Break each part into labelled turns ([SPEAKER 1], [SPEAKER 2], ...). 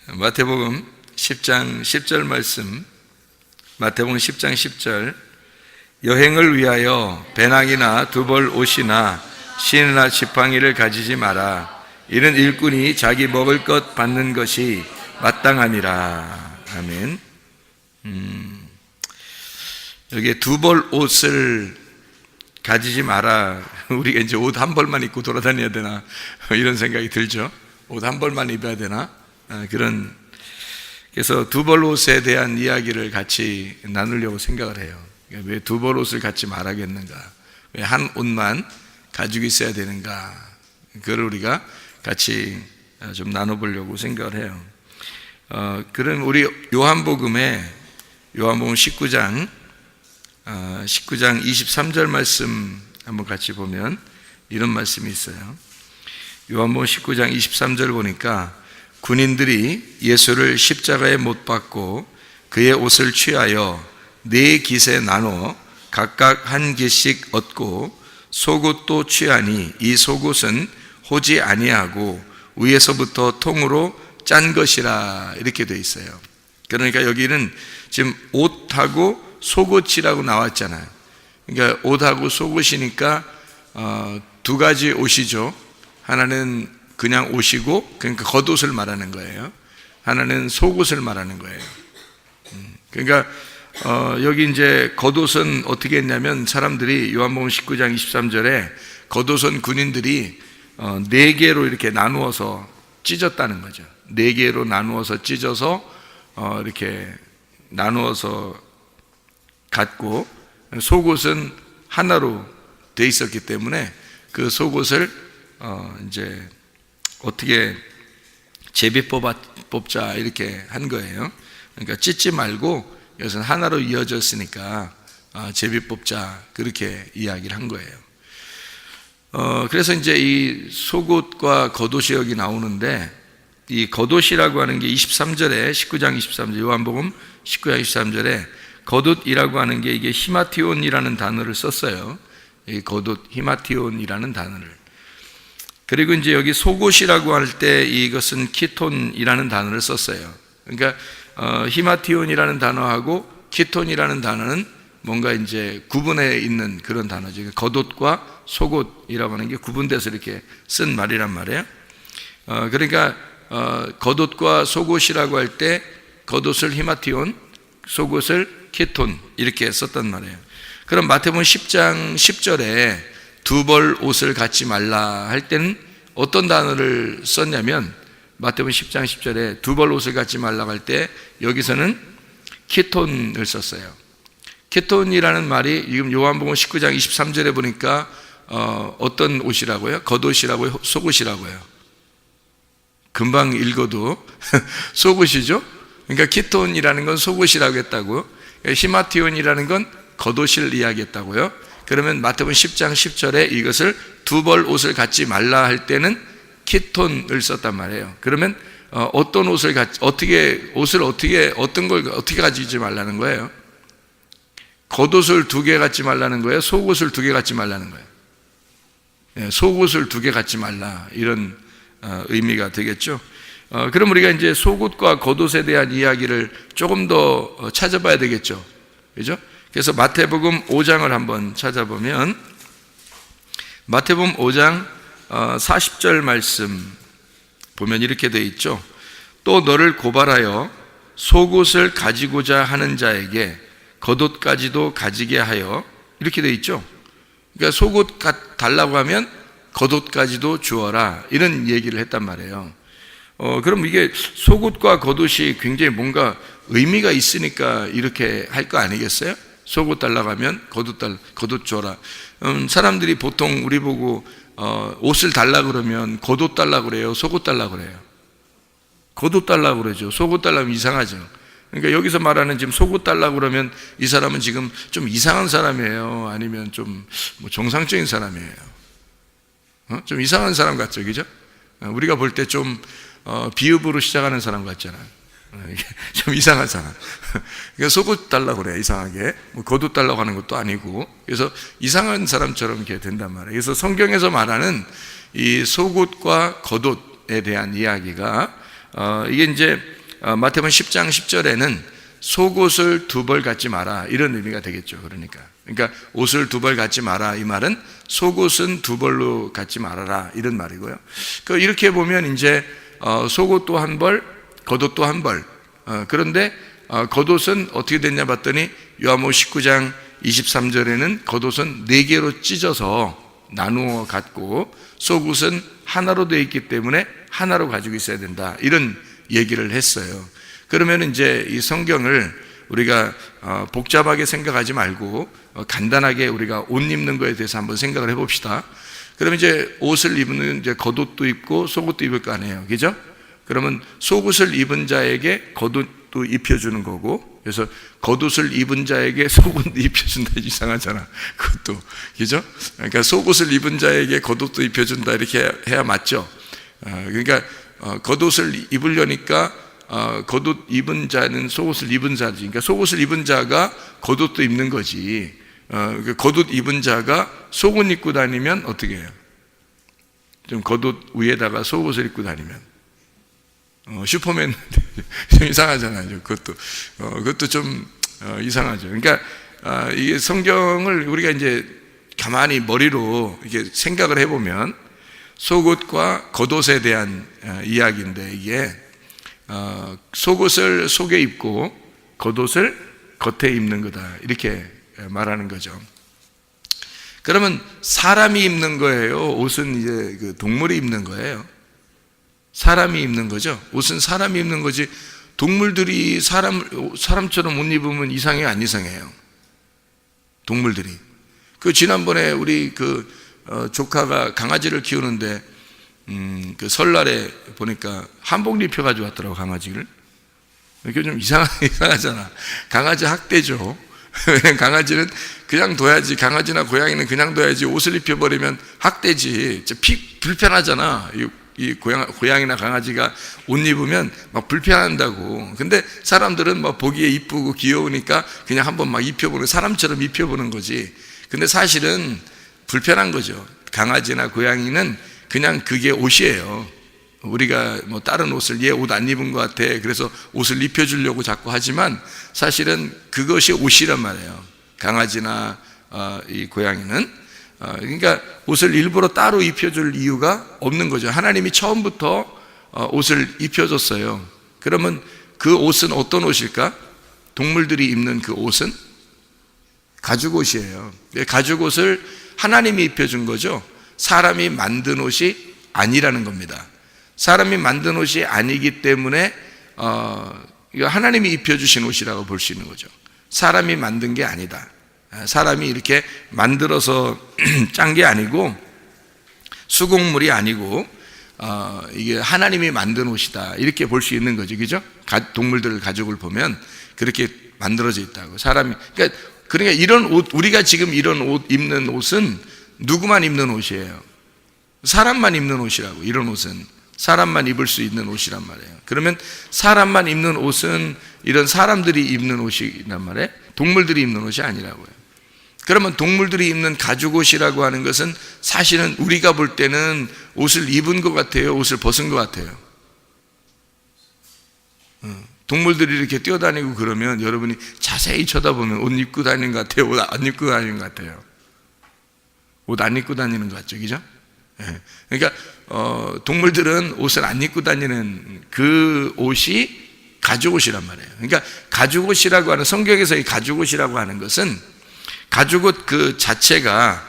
[SPEAKER 1] 마태복음 10장 10절 말씀, 마태복음 10장 10절, 여행을 위하여 배낭이나 두벌 옷이나 신이나 지팡이를 가지지 마라. 이는 일꾼이 자기 먹을 것 받는 것이 마땅함이라. 아멘. 여기에 두벌 옷을 가지지 마라. 우리가 이제 옷 한 벌만 입고 돌아다녀야 되나 이런 생각이 들죠. 옷 한 벌만 입어야 되나 그래서 두벌 옷에 대한 이야기를 같이 나누려고 생각을 해요. 왜 두벌 옷을 갖지 말아야겠는가? 왜 한 옷만 가지고 있어야 되는가? 그걸 우리가 같이 좀 나눠보려고 생각을 해요. 그럼 우리 요한복음 19장 23절 말씀 한번 같이 보면 이런 말씀이 있어요. 요한복음 19장 23절 보니까 군인들이 예수를 십자가에 못 박고 그의 옷을 취하여 네 깃에 나눠 각각 한 깃씩 얻고 속옷도 취하니 이 속옷은 호지 아니하고 위에서부터 통으로 짠 것이라, 이렇게 되어 있어요. 그러니까 여기는 지금 옷하고 속옷이라고 나왔잖아요. 그러니까 옷하고 속옷이니까 두 가지 옷이죠. 하나는 그냥 옷이고, 그러니까 겉옷을 말하는 거예요. 하나는 속옷을 말하는 거예요. 그러니까 여기 이제 겉옷은 어떻게 했냐면, 사람들이 요한복음 19장 23절에 겉옷은 군인들이 네 개로 이렇게 나누어서 찢었다는 거죠. 네 개로 나누어서 찢어서 이렇게 나누어서 갖고, 속옷은 하나로 돼 있었기 때문에 그 속옷을 이제 어떻게 제비 뽑자 이렇게 한 거예요. 그러니까 찢지 말고 이것은 하나로 이어졌으니까 제비 뽑자, 그렇게 이야기를 한 거예요. 그래서 이제 이 속옷과 겉옷이 여기 나오는데, 이 겉옷이라고 하는 게 23절에 19장 23절 요한복음 19장 23절에 겉옷이라고 하는 게 이게 히마티온이라는 단어를 썼어요. 이 겉옷 히마티온이라는 단어를. 그리고 이제 여기 속옷이라고 할 때 이것은 키톤이라는 단어를 썼어요. 그러니까 히마티온이라는 단어하고 키톤이라는 단어는 뭔가 이제 구분해 있는 그런 단어죠. 겉옷과 속옷이라고 하는 게 구분돼서 이렇게 쓴 말이란 말이에요. 그러니까 겉옷과 속옷이라고 할 때 겉옷을 히마티온, 속옷을 키톤, 이렇게 썼단 말이에요. 그럼 마태복음 10장 10절에 두 벌 옷을 갖지 말라 할 때는 어떤 단어를 썼냐면, 마태복음 10장 10절에 두 벌 옷을 갖지 말라 할 때 여기서는 키톤을 썼어요. 키톤이라는 말이 지금 요한복음 19장 23절에 보니까 어떤 옷이라고요? 겉옷이라고요? 속옷이라고요? 금방 읽어도 속옷이죠? 그러니까 키톤이라는 건 속옷이라고 했다고, 히마티온이라는 건 겉옷을 이야기했다고요. 그러면 마태복음 10장 10절에 이것을 두 벌 옷을 갖지 말라 할 때는 키톤을 썼단 말이에요. 그러면 어떤 옷을 어떤 걸 어떻게 가지지 말라는 거예요? 겉옷을 두 개 갖지 말라는 거예요? 속옷을 두 개 갖지 말라는 거예요? 속옷을 두 개 갖지 말라, 이런 의미가 되겠죠. 그럼 우리가 이제 속옷과 겉옷에 대한 이야기를 조금 더 찾아봐야 되겠죠. 그죠? 그래서 마태복음 5장을 한번 찾아보면, 마태복음 5장 40절 말씀 보면 이렇게 되어 있죠. 또 너를 고발하여 속옷을 가지고자 하는 자에게 겉옷까지도 가지게 하여, 이렇게 되어 있죠. 그러니까 속옷 달라고 하면 겉옷까지도 주어라, 이런 얘기를 했단 말이에요. 그럼 이게 속옷과 겉옷이 굉장히 뭔가 의미가 있으니까 이렇게 할 거 아니겠어요? 속옷 달라고 하면 겉옷 줘라. 사람들이 보통 우리 보고 옷을 달라고 그러면 겉옷 달라고 그래요? 속옷 달라고 그래요? 겉옷 달라고 그러죠. 속옷 달라고 하면 이상하죠. 그러니까 여기서 말하는 지금 속옷 달라고 그러면 이 사람은 지금 좀 이상한 사람이에요? 아니면 좀 정상적인 사람이에요? 좀 이상한 사람 같죠, 그죠? 우리가 볼 때 좀 비읍으로 시작하는 사람 같잖아요. 좀 이상한 사람. 그러니까 속옷 달라고 그래, 이상하게. 겉옷 달라고 하는 것도 아니고. 그래서 이상한 사람처럼 이렇게 된단 말이에요. 그래서 성경에서 말하는 이 속옷과 겉옷에 대한 이야기가 이게 이제 마태복음 10장 10절에는 속옷을 두 벌 갖지 마라, 이런 의미가 되겠죠. 그러니까 옷을 두 벌 갖지 마라, 이 말은 속옷은 두 벌로 갖지 말아라, 이런 말이고요. 이렇게 보면 이제 속옷도 한 벌, 겉옷도 한 벌. 그런데 겉옷은 어떻게 됐냐 봤더니 요한복음 19장 23절에는 겉옷은 4개로 찢어서 나누어 갖고 속옷은 하나로 되어 있기 때문에 하나로 가지고 있어야 된다, 이런 얘기를 했어요. 그러면 이제 이 성경을 우리가 복잡하게 생각하지 말고 간단하게 우리가 옷 입는 거에 대해서 한번 생각을 해봅시다. 그러면 이제 옷을 입는 이제 겉옷도 입고 속옷도 입을 거 아니에요, 그죠? 그러면 속옷을 입은 자에게 겉옷도 입혀주는 거고, 그래서 겉옷을 입은 자에게 속옷도 입혀준다, 이상하잖아, 그것도, 그죠? 그러니까 속옷을 입은 자에게 겉옷도 입혀준다, 이렇게 해야 맞죠? 그러니까 겉옷을 입으려니까 겉옷 입은 자는 속옷을 입은 자지. 그러니까 속옷을 입은 자가 겉옷도 입는 거지. 겉옷 입은 자가 속옷 입고 다니면 어떻게 해요? 좀 겉옷 위에다가 속옷을 입고 다니면 슈퍼맨 좀 이상하잖아요. 그것도 좀 이상하죠. 그러니까 이게 성경을 우리가 이제 가만히 머리로 이렇게 생각을 해보면 속옷과 겉옷에 대한 이야기인데, 이게 속옷을 속에 입고 겉옷을 겉에 입는 거다, 이렇게 말하는 거죠. 그러면 사람이 입는 거예요? 옷은 이제 그 동물이 입는 거예요? 사람이 입는 거죠. 옷은 사람이 입는 거지, 동물들이 사람처럼 옷 입으면 이상해요, 안 이상해요? 동물들이. 지난번에 우리 조카가 강아지를 키우는데 그 설날에 보니까 한복 입혀가지고 왔더라고, 강아지를. 이게 좀 이상하잖아. 강아지 학대죠. 왜냐면 강아지는 그냥 둬야지, 강아지나 고양이는 그냥 둬야지, 옷을 입혀버리면 학대지. 불편하잖아. 이 고양이나 강아지가 옷 입으면 막 불편한다고. 근데 사람들은 막 보기에 이쁘고 귀여우니까 그냥 한번 막 입혀보는, 사람처럼 입혀보는 거지. 근데 사실은 불편한 거죠. 강아지나 고양이는 그냥 그게 옷이에요. 우리가 뭐 다른 옷을, 얘 옷 안 입은 것 같아, 그래서 옷을 입혀주려고 자꾸 하지만 사실은 그것이 옷이란 말이에요. 강아지나 이 고양이는. 그러니까 옷을 일부러 따로 입혀줄 이유가 없는 거죠. 하나님이 처음부터 옷을 입혀줬어요. 그러면 그 옷은 어떤 옷일까? 동물들이 입는 그 옷은 가죽옷이에요. 가죽옷을 하나님이 입혀준 거죠. 사람이 만든 옷이 아니라는 겁니다. 사람이 만든 옷이 아니기 때문에 이거 하나님이 입혀주신 옷이라고 볼 수 있는 거죠. 사람이 만든 게 아니다. 사람이 이렇게 만들어서 짠 게 아니고, 수공물이 아니고 이게 하나님이 만든 옷이다, 이렇게 볼 수 있는 거죠, 그죠? 동물들 가죽을 보면 그렇게 만들어져 있다고. 그러니까 이런 옷, 우리가 지금 이런 옷 입는 옷은 누구만 입는 옷이에요? 사람만 입는 옷이라고. 이런 옷은 사람만 입을 수 있는 옷이란 말이에요. 그러면 사람만 입는 옷은 이런 사람들이 입는 옷이란 말이에요. 동물들이 입는 옷이 아니라고요. 그러면 동물들이 입는 가죽옷이라고 하는 것은 사실은 우리가 볼 때는 옷을 입은 것 같아요, 옷을 벗은 것 같아요? 동물들이 이렇게 뛰어다니고 그러면 여러분이 자세히 쳐다보면 옷 입고 다니는 것 같아요, 옷 안 입고 다니는 것 같아요? 옷 안 입고 다니는 것 같죠, 그죠? 그러니까 동물들은 옷을 안 입고 다니는 그 옷이 가죽옷이란 말이에요. 그러니까 가죽옷이라고 하는, 성경에서 이 가죽옷이라고 하는 것은 가죽옷 그 자체가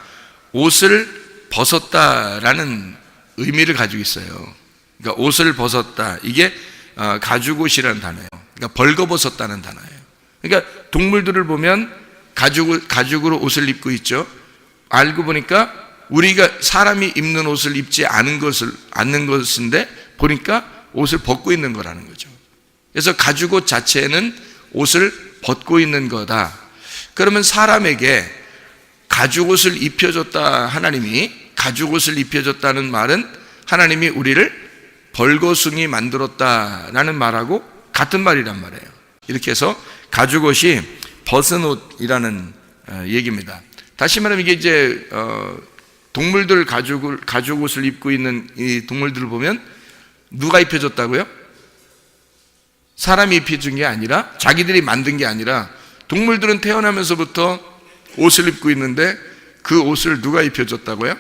[SPEAKER 1] 옷을 벗었다라는 의미를 가지고 있어요. 그러니까 옷을 벗었다, 이게 가죽옷이라는 단어예요. 그러니까 벌거벗었다는 단어예요. 그러니까 동물들을 보면 가죽으로 옷을 입고 있죠. 알고 보니까 우리가 사람이 입는 옷을 입지 않는 것인데 보니까 옷을 벗고 있는 거라는 거죠. 그래서 가죽옷 자체는 옷을 벗고 있는 거다. 그러면 사람에게 가죽옷을 입혀줬다, 하나님이 가죽옷을 입혀줬다는 말은 하나님이 우리를 벌거숭이 만들었다라는 말하고 같은 말이란 말이에요. 이렇게 해서 가죽옷이 벗은 옷이라는 얘기입니다. 다시 말하면 이게 이제 가죽옷을 입고 있는 이 동물들을 보면 누가 입혀줬다고요? 사람이 입혀준 게 아니라, 자기들이 만든 게 아니라, 동물들은 태어나면서부터 옷을 입고 있는데 그 옷을 누가 입혀줬다고요?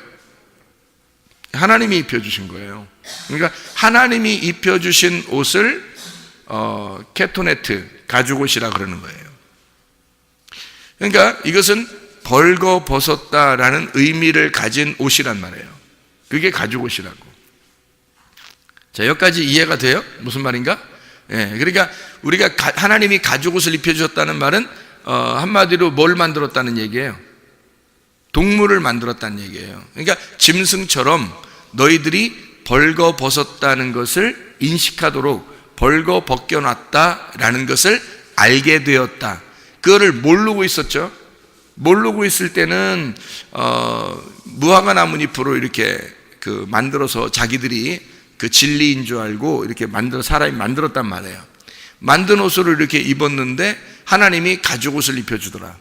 [SPEAKER 1] 하나님이 입혀주신 거예요. 그러니까 하나님이 입혀주신 옷을 케토네트, 가죽옷이라 그러는 거예요. 그러니까 이것은 벌거 벗었다라는 의미를 가진 옷이란 말이에요. 그게 가죽옷이라고. 자, 여기까지 이해가 돼요? 무슨 말인가? 예, 그러니까 우리가 하나님이 가죽옷을 입혀주셨다는 말은 한마디로 뭘 만들었다는 얘기예요? 동물을 만들었다는 얘기예요. 그러니까 짐승처럼 너희들이 벌거 벗었다는 것을 인식하도록 벌거 벗겨놨다라는 것을 알게 되었다. 그거를 모르고 있었죠. 모르고 있을 때는 무화과 나뭇잎으로 이렇게 만들어서 자기들이 그 진리인 줄 알고 이렇게 사람이 만들었단 말이에요. 만든 옷을 이렇게 입었는데 하나님이 가죽옷을 입혀주더라.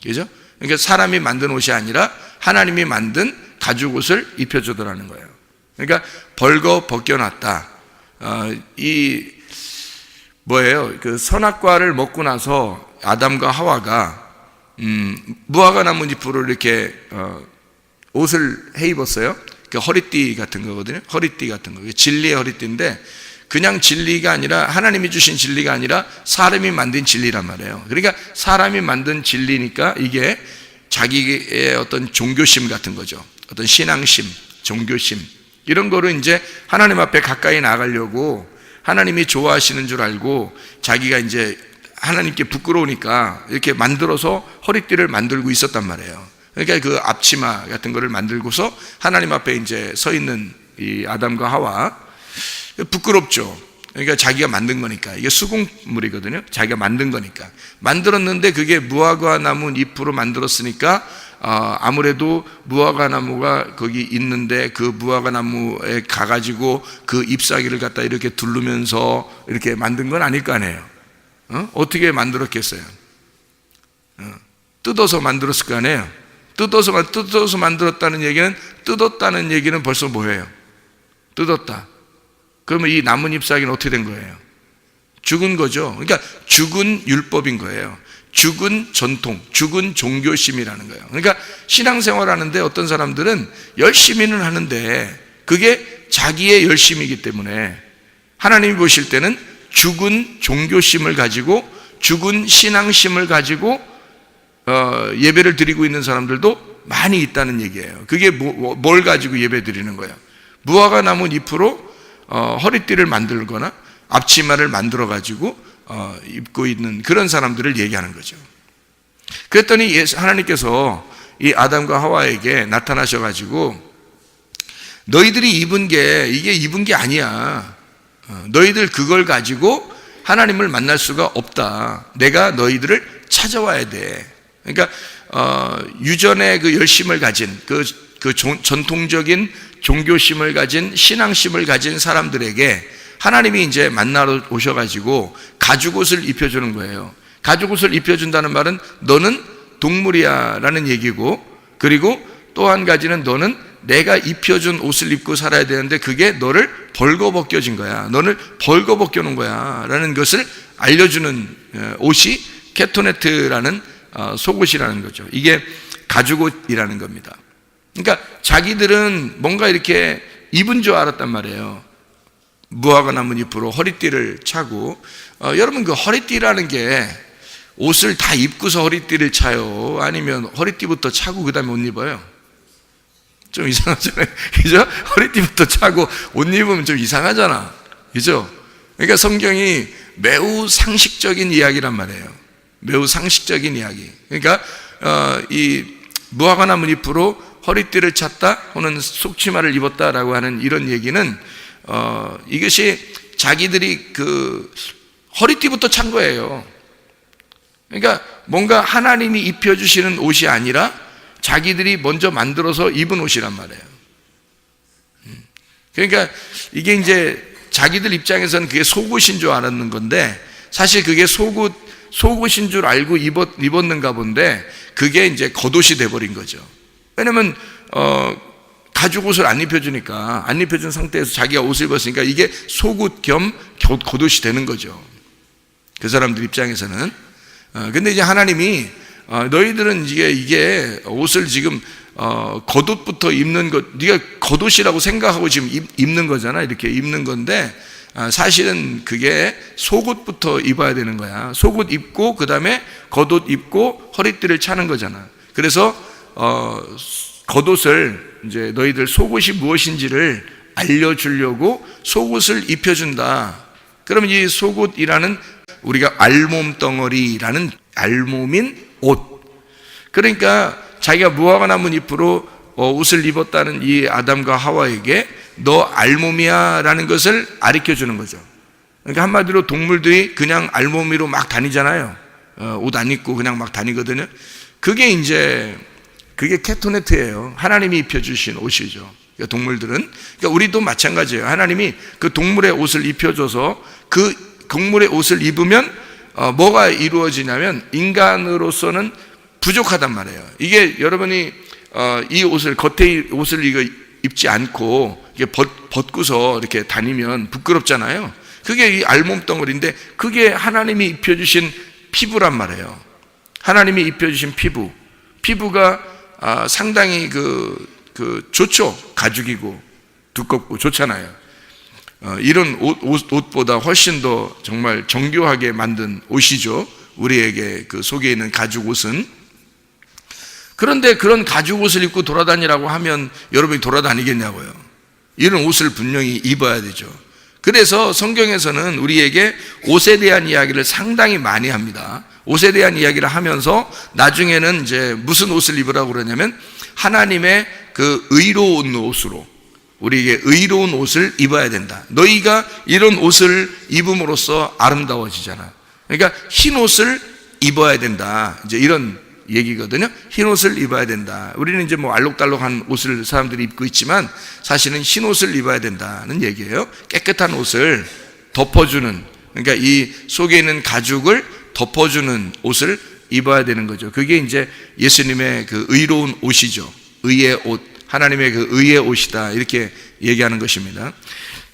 [SPEAKER 1] 그죠? 그러니까 사람이 만든 옷이 아니라 하나님이 만든 가죽옷을 입혀주더라는 거예요. 그러니까 벌거 벗겨놨다. 그 선악과를 먹고 나서 아담과 하와가 무화과 나뭇잎으로 이렇게 옷을 해 입었어요. 그 허리띠 같은 거거든요. 허리띠 같은 거. 진리의 허리띠인데 그냥 진리가 아니라 하나님이 주신 진리가 아니라 사람이 만든 진리란 말이에요. 그러니까 사람이 만든 진리니까 이게 자기의 어떤 종교심 같은 거죠. 어떤 신앙심, 종교심 이런 거를 이제 하나님 앞에 가까이 나가려고 하나님이 좋아하시는 줄 알고 자기가 이제 하나님께 부끄러우니까 이렇게 만들어서 허리띠를 만들고 있었단 말이에요. 그러니까 그 앞치마 같은 거를 만들고서 하나님 앞에 이제 서 있는 이 아담과 하와, 부끄럽죠. 그러니까 자기가 만든 거니까. 이게 수공물이거든요. 자기가 만든 거니까. 만들었는데 그게 무화과 나무 잎으로 만들었으니까 아무래도 무화과 나무가 거기 있는데 그 무화과 나무에 가가지고 그 잎사귀를 갖다 이렇게 두르면서 이렇게 만든 건 아닐 거 아니에요. 어떻게 만들었겠어요? 뜯어서 만들었을 거 아니에요. 뜯어서 만들었다는 얘기는, 뜯었다는 얘기는 벌써 뭐예요? 뜯었다. 그러면 이 남은 잎사귀는 어떻게 된 거예요? 죽은 거죠. 그러니까 죽은 율법인 거예요. 죽은 전통, 죽은 종교심이라는 거예요. 그러니까 신앙생활 하는데 어떤 사람들은 열심히는 하는데 그게 자기의 열심이기 때문에 하나님이 보실 때는 죽은 종교심을 가지고, 죽은 신앙심을 가지고 예배를 드리고 있는 사람들도 많이 있다는 얘기예요. 그게 뭘 가지고 예배 드리는 거예요? 무화과 나무 잎으로 허리띠를 만들거나 앞치마를 만들어 가지고 입고 있는 그런 사람들을 얘기하는 거죠. 그랬더니 하나님께서 이 아담과 하와에게 나타나셔 가지고 너희들이 입은 게 이게 입은 게 아니야. 너희들 그걸 가지고 하나님을 만날 수가 없다. 내가 너희들을 찾아와야 돼. 그러니까 유전의 그 열심을 가진 그 전통적인 종교심을 가진 신앙심을 가진 사람들에게 하나님이 이제 만나러 오셔가지고 가죽옷을 입혀주는 거예요. 가죽옷을 입혀준다는 말은 너는 동물이야 라는 얘기고, 그리고 또 한 가지는 너는 내가 입혀준 옷을 입고 살아야 되는데 그게 너를 벌거벗겨진 거야. 너를 벌거벗겨놓은 거야 라는 것을 알려주는 옷이 케토네트라는 속옷이라는 거죠. 이게 가죽옷이라는 겁니다. 그러니까 자기들은 뭔가 이렇게 입은 줄 알았단 말이에요. 무화과 나뭇잎으로 허리띠를 차고, 여러분 그 허리띠라는 게 옷을 다 입고서 허리띠를 차요? 아니면 허리띠부터 차고 그 다음에 옷 입어요? 좀 이상하잖아요. 그죠? 허리띠부터 차고 옷 입으면 좀 이상하잖아. 그죠? 그러니까 성경이 매우 상식적인 이야기란 말이에요. 매우 상식적인 이야기. 그러니까 이 무화과 나뭇잎으로 허리띠를 찼다 혹은 속치마를 입었다라고 하는 이런 얘기는 이것이 자기들이 그 허리띠부터 찬 거예요. 그러니까 뭔가 하나님이 입혀주시는 옷이 아니라 자기들이 먼저 만들어서 입은 옷이란 말이에요. 그러니까 이게 이제 자기들 입장에서는 그게 속옷인 줄 알았는 건데 사실 그게 속옷인 줄 알고 입었는가 본데 그게 이제 겉옷이 돼버린 거죠. 왜냐면 가죽옷을 안 입혀주니까, 안 입혀준 상태에서 자기가 옷을 입었으니까 이게 속옷 겸 겉옷이 되는 거죠. 그 사람들 입장에서는. 근데 이제 하나님이 너희들은 이게 옷을 지금 겉옷부터 입는 것, 네가 겉옷이라고 생각하고 지금 입는 거잖아. 이렇게 입는 건데 사실은 그게 속옷부터 입어야 되는 거야. 속옷 입고 그 다음에 겉옷 입고 허리띠를 차는 거잖아. 그래서 겉옷을 이제 너희들 속옷이 무엇인지를 알려주려고 속옷을 입혀준다. 그러면 이 속옷이라는 우리가 알몸 덩어리라는 알몸인 옷. 그러니까 자기가 무화과 나무 잎으로 옷을 입었다는 이 아담과 하와에게 너 알몸이야 라는 것을 가르쳐 주는 거죠. 그러니까 한마디로 동물들이 그냥 알몸이로 막 다니잖아요. 옷 안 입고 그냥 막 다니거든요. 그게 케토네트예요. 하나님이 입혀주신 옷이죠. 그러니까 동물들은, 그러니까 우리도 마찬가지예요. 하나님이 그 동물의 옷을 입혀줘서 그 동물의 옷을 입으면 뭐가 이루어지냐면 인간으로서는 부족하단 말이에요. 이게 여러분이 이 옷을 겉에 옷을 이거 입지 않고 이게 벗고서 이렇게 다니면 부끄럽잖아요. 그게 이 알몸 덩어리인데 그게 하나님이 입혀주신 피부란 말이에요. 하나님이 입혀주신 피부가 상당히 좋죠. 가죽이고 두껍고 좋잖아요. 이런 옷보다 훨씬 더 정말 정교하게 만든 옷이죠. 우리에게 그 속에 있는 가죽 옷은. 그런데 그런 가죽 옷을 입고 돌아다니라고 하면 여러분이 돌아다니겠냐고요. 이런 옷을 분명히 입어야 되죠. 그래서 성경에서는 우리에게 옷에 대한 이야기를 상당히 많이 합니다. 옷에 대한 이야기를 하면서 나중에는 이제 무슨 옷을 입으라고 그러냐면 하나님의 그 의로운 옷으로, 우리에게 의로운 옷을 입어야 된다. 너희가 이런 옷을 입음으로써 아름다워지잖아. 그러니까 흰 옷을 입어야 된다. 이제 이런 얘기거든요. 흰 옷을 입어야 된다. 우리는 이제 뭐 알록달록한 옷을 사람들이 입고 있지만 사실은 흰 옷을 입어야 된다는 얘기예요. 깨끗한 옷을 덮어주는, 그러니까 이 속에 있는 가죽을 덮어주는 옷을 입어야 되는 거죠. 그게 이제 예수님의 그 의로운 옷이죠. 의의 옷, 하나님의 그 의의 옷이다, 이렇게 얘기하는 것입니다.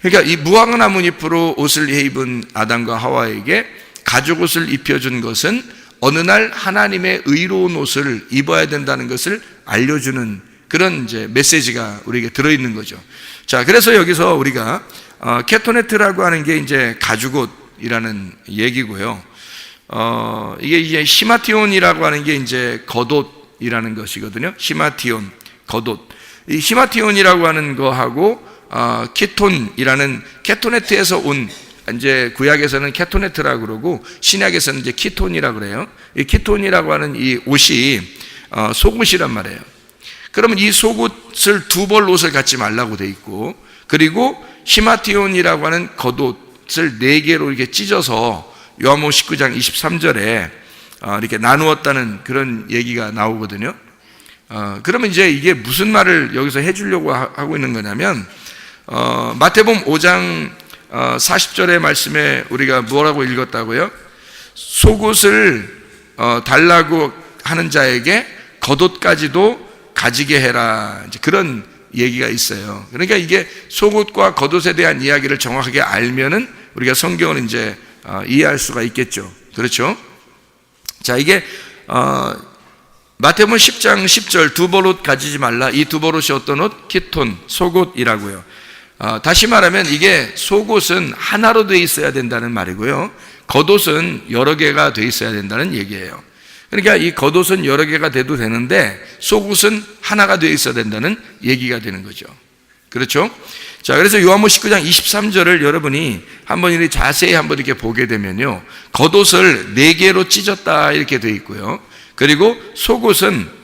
[SPEAKER 1] 그러니까 이 무화과 나뭇잎으로 옷을 입은 아담과 하와에게 가죽 옷을 입혀준 것은 어느 날 하나님의 의로운 옷을 입어야 된다는 것을 알려주는 그런 이제 메시지가 우리에게 들어있는 거죠. 자, 그래서 여기서 우리가 케토네트라고 하는 게 이제 가죽옷이라는 얘기고요. 이게 이제 시마티온이라고 하는 게 이제 겉옷이라는 것이거든요. 시마티온, 겉옷. 이 시마티온이라고 하는 거하고 키톤이라는 케토네트에서 온, 이제 구약에서는 케토네트라고 그러고 신약에서는 이제 키톤이라고 그래요. 이 키톤이라고 하는 이 옷이 속옷이란 말이에요. 그러면 이 속옷을 두 벌 옷을 갖지 말라고 돼 있고, 그리고 시마티온이라고 하는 겉옷을 네 개로 이렇게 찢어서 요한복음 19장 23절에 이렇게 나누었다는 그런 얘기가 나오거든요. 그러면 이제 이게 무슨 말을 여기서 해주려고 하고 있는 거냐면, 마태복음 5장 40절의 말씀에 우리가 뭐라고 읽었다고요? 속옷을 달라고 하는 자에게 겉옷까지도 가지게 해라, 이제 그런 얘기가 있어요. 그러니까 이게 속옷과 겉옷에 대한 이야기를 정확하게 알면은 우리가 성경을 이제 이해할 수가 있겠죠. 그렇죠? 자, 이게 마태복음 10장 10절 두 벌 옷 가지지 말라. 이 두 벌 옷이 어떤 옷? 키톤, 속옷이라고요. 다시 말하면 이게 속옷은 하나로 되어 있어야 된다는 말이고요, 겉옷은 여러 개가 되어 있어야 된다는 얘기예요. 그러니까 이 겉옷은 여러 개가 돼도 되는데 속옷은 하나가 되어 있어야 된다는 얘기가 되는 거죠. 그렇죠? 자, 그래서 요한복음 19장 23절을 여러분이 한번 이렇게 자세히 한번 이렇게 보게 되면요, 겉옷을 네 개로 찢었다 이렇게 되어 있고요, 그리고 속옷은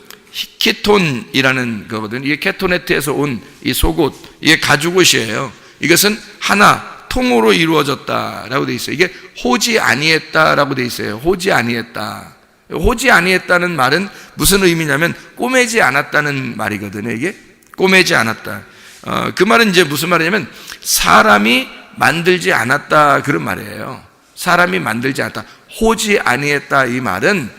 [SPEAKER 1] 키톤이라는 거거든요. 이게 케토네트에서 온 이 속옷, 이게 가죽옷이에요. 이것은 하나 통으로 이루어졌다라고 되어 있어요. 이게 호지 아니했다라고 되어 있어요. 호지 아니했다. 호지 아니했다는 말은 무슨 의미냐면 꼬매지 않았다는 말이거든요. 이게 꼬매지 않았다. 그 말은 이제 무슨 말이냐면 사람이 만들지 않았다, 그런 말이에요. 사람이 만들지 않았다, 호지 아니했다. 이 말은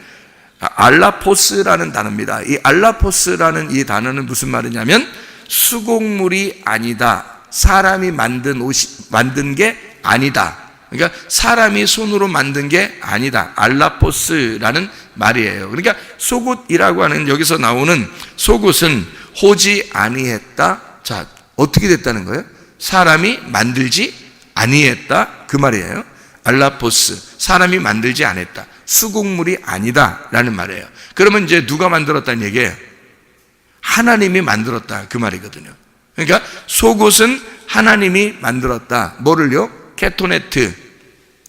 [SPEAKER 1] 알라포스라는 단어입니다. 이 알라포스라는 이 단어는 무슨 말이냐면 수곡물이 아니다, 사람이 만든 게 아니다, 그러니까 사람이 손으로 만든 게 아니다. 알라포스라는 말이에요. 그러니까 속옷이라고 하는 여기서 나오는 속옷은 호지 아니했다. 자, 어떻게 됐다는 거예요? 사람이 만들지 아니했다. 그 말이에요. 알라포스, 사람이 만들지 않았다. 수곡물이 아니다 라는 말이에요. 그러면 이제 누가 만들었다는 얘기예요? 하나님이 만들었다 그 말이거든요. 그러니까 속옷은 하나님이 만들었다. 뭐를요? 케토네트.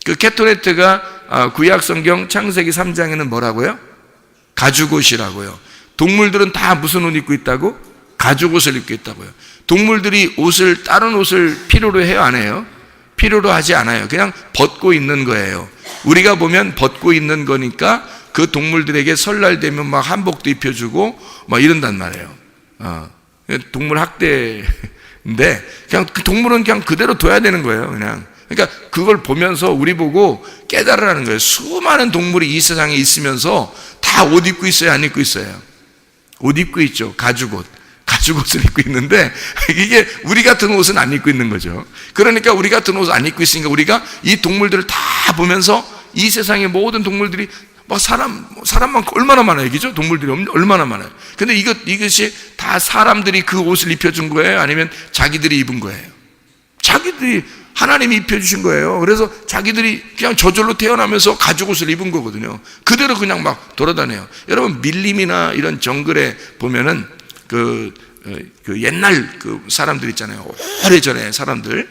[SPEAKER 1] 그 케토네트가 구약 성경 창세기 3장에는 뭐라고요? 가죽옷이라고요. 동물들은 다 무슨 옷 입고 있다고? 가죽옷을 입고 있다고요. 동물들이 옷을, 다른 옷을 필요로 해요, 안 해요? 필요로 하지 않아요. 그냥 벗고 있는 거예요. 우리가 보면 벗고 있는 거니까 그 동물들에게 설날 되면 막 한복도 입혀주고 막 이런단 말이에요. 동물 학대인데 그냥 그 동물은 그냥 그대로 둬야 되는 거예요. 그냥. 그러니까 그걸 보면서 우리 보고 깨달으라는 거예요. 수많은 동물이 이 세상에 있으면서 다 옷 입고 있어요, 안 입고 있어요? 옷 입고 있죠. 가죽옷. 가죽옷을 입고 있는데 이게 우리 같은 옷은 안 입고 있는 거죠. 그러니까 우리 같은 옷을 안 입고 있으니까 우리가 이 동물들을 다 보면서 이 세상의 모든 동물들이 막 사람만 얼마나 많아요, 그죠? 동물들이 얼마나 많아요. 근데 이것이 다 사람들이 그 옷을 입혀준 거예요? 아니면 자기들이 입은 거예요? 자기들이, 하나님이 입혀주신 거예요. 그래서 자기들이 그냥 저절로 태어나면서 가죽옷을 입은 거거든요. 그대로 그냥 막 돌아다녀요. 여러분, 밀림이나 이런 정글에 보면은 그 옛날 그 사람들 있잖아요. 오래전에 사람들,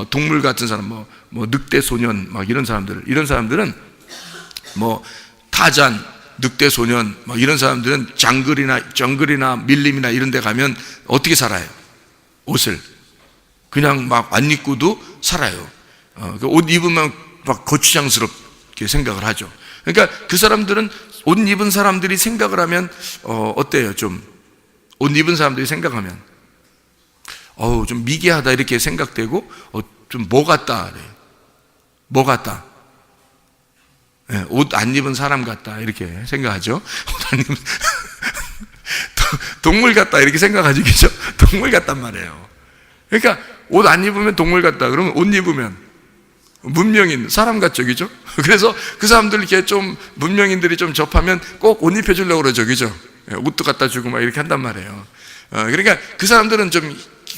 [SPEAKER 1] 동물 같은 사람, 뭐 늑대 소년, 막 이런 사람들은 뭐 타잔, 늑대 소년, 막 이런 사람들은 정글이나 밀림이나 이런 데 가면 어떻게 살아요? 옷을 그냥 막 안 입고도 살아요. 옷 입으면 막 거추장스럽게 생각을 하죠. 그러니까 그 사람들은 옷 입은 사람들이 생각을 하면 어때요? 좀 옷 입은 사람들이 생각하면 좀 미개하다 이렇게 생각되고 좀 뭐 같다 그래요. 뭐 같다? 네, 옷 안 입은 사람 같다 이렇게 생각하죠. 옷 안 입은 동물 같다 이렇게 생각하죠, 그죠? 동물 같단 말이에요. 그러니까 옷 안 입으면 동물 같다. 그러면 옷 입으면 문명인 사람 같죠, 그죠? 그래서 그 사람들 이렇게 좀 문명인들이 좀 접하면 꼭 옷 입혀주려고 그러죠, 그죠? 옷도 갖다 주고 막 이렇게 한단 말이에요. 그러니까 그 사람들은 좀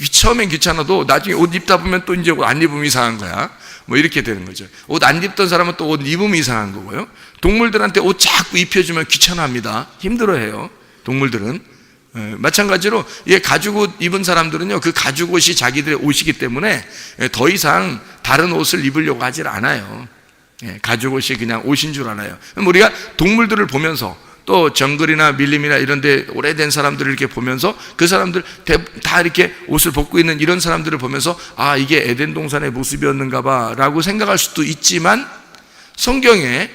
[SPEAKER 1] 처음엔 귀찮아도 나중에 옷 입다 보면 또 이제 옷 안 입으면 이상한 거야. 뭐 이렇게 되는 거죠. 옷 안 입던 사람은 또 옷 입으면 이상한 거고요. 동물들한테 옷 자꾸 입혀주면 귀찮아합니다. 힘들어해요, 동물들은. 마찬가지로 가죽옷 입은 사람들은요, 그 가죽옷이 자기들의 옷이기 때문에 더 이상 다른 옷을 입으려고 하질 않아요. 가죽옷이 그냥 옷인 줄 알아요. 그럼 우리가 동물들을 보면서 또 정글이나 밀림이나 이런 데 오래된 사람들을 이렇게 보면서 그 사람들 다 이렇게 옷을 벗고 있는 이런 사람들을 보면서 이게 에덴 동산의 모습이었는가 봐 라고 생각할 수도 있지만, 성경에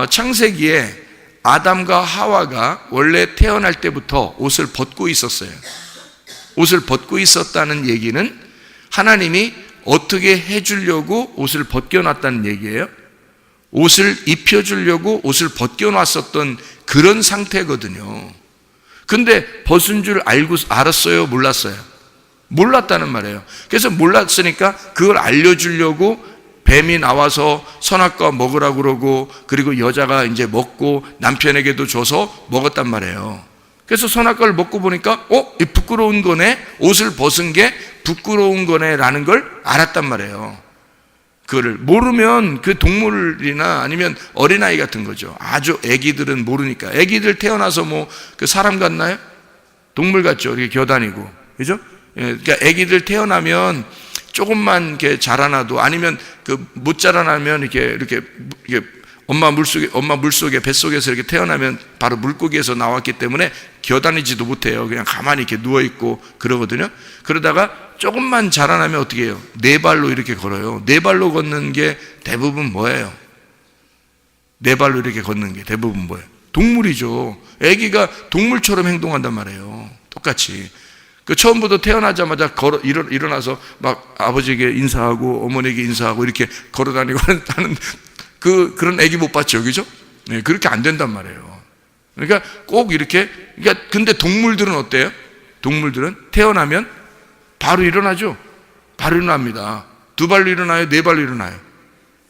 [SPEAKER 1] 창세기에 아담과 하와가 원래 태어날 때부터 옷을 벗고 있었어요. 옷을 벗고 있었다는 얘기는 하나님이 어떻게 해주려고 옷을 벗겨놨다는 얘기예요. 옷을 입혀주려고 옷을 벗겨놨었던 그런 상태거든요. 근데 벗은 줄 알았어요? 몰랐어요? 몰랐다는 말이에요. 그래서 몰랐으니까 그걸 알려주려고 뱀이 나와서 선악과 먹으라고 그러고, 그리고 여자가 이제 먹고 남편에게도 줘서 먹었단 말이에요. 그래서 선악과를 먹고 보니까 이 부끄러운 거네, 옷을 벗은 게 부끄러운 거네 라는 걸 알았단 말이에요. 그거를 모르면 그 동물이나 아니면 어린아이 같은 거죠. 아주 애기들은 모르니까. 애기들 태어나서 뭐 그 사람 같나요? 동물 같죠. 이렇게 겨다니고, 그죠? 그러니까 애기들 태어나면 조금만 이렇게 자라나도, 아니면 그 못 자라나면 이렇게 엄마 물속에 뱃속에서 이렇게 태어나면 바로 물고기에서 나왔기 때문에 겨다니지도 못해요. 그냥 가만히 이렇게 누워 있고 그러거든요. 그러다가 조금만 자라나면 어떻게 해요? 네 발로 이렇게 걸어요. 네 발로 걷는 게 대부분 뭐예요? 네 발로 이렇게 걷는 게 대부분 뭐예요? 동물이죠. 아기가 동물처럼 행동한단 말이에요. 똑같이. 그 처음부터 태어나자마자 일어나서 막 아버지에게 인사하고 어머니에게 인사하고 이렇게 걸어다니고 하는 그런 아기 못 봤죠, 그죠? 네, 그렇게 안 된단 말이에요. 그러니까 꼭 이렇게. 그러니까 근데 동물들은 어때요? 동물들은 태어나면 바로 일어나죠. 바로 일어납니다. 두 발로 일어나요? 네 발로 일어나요?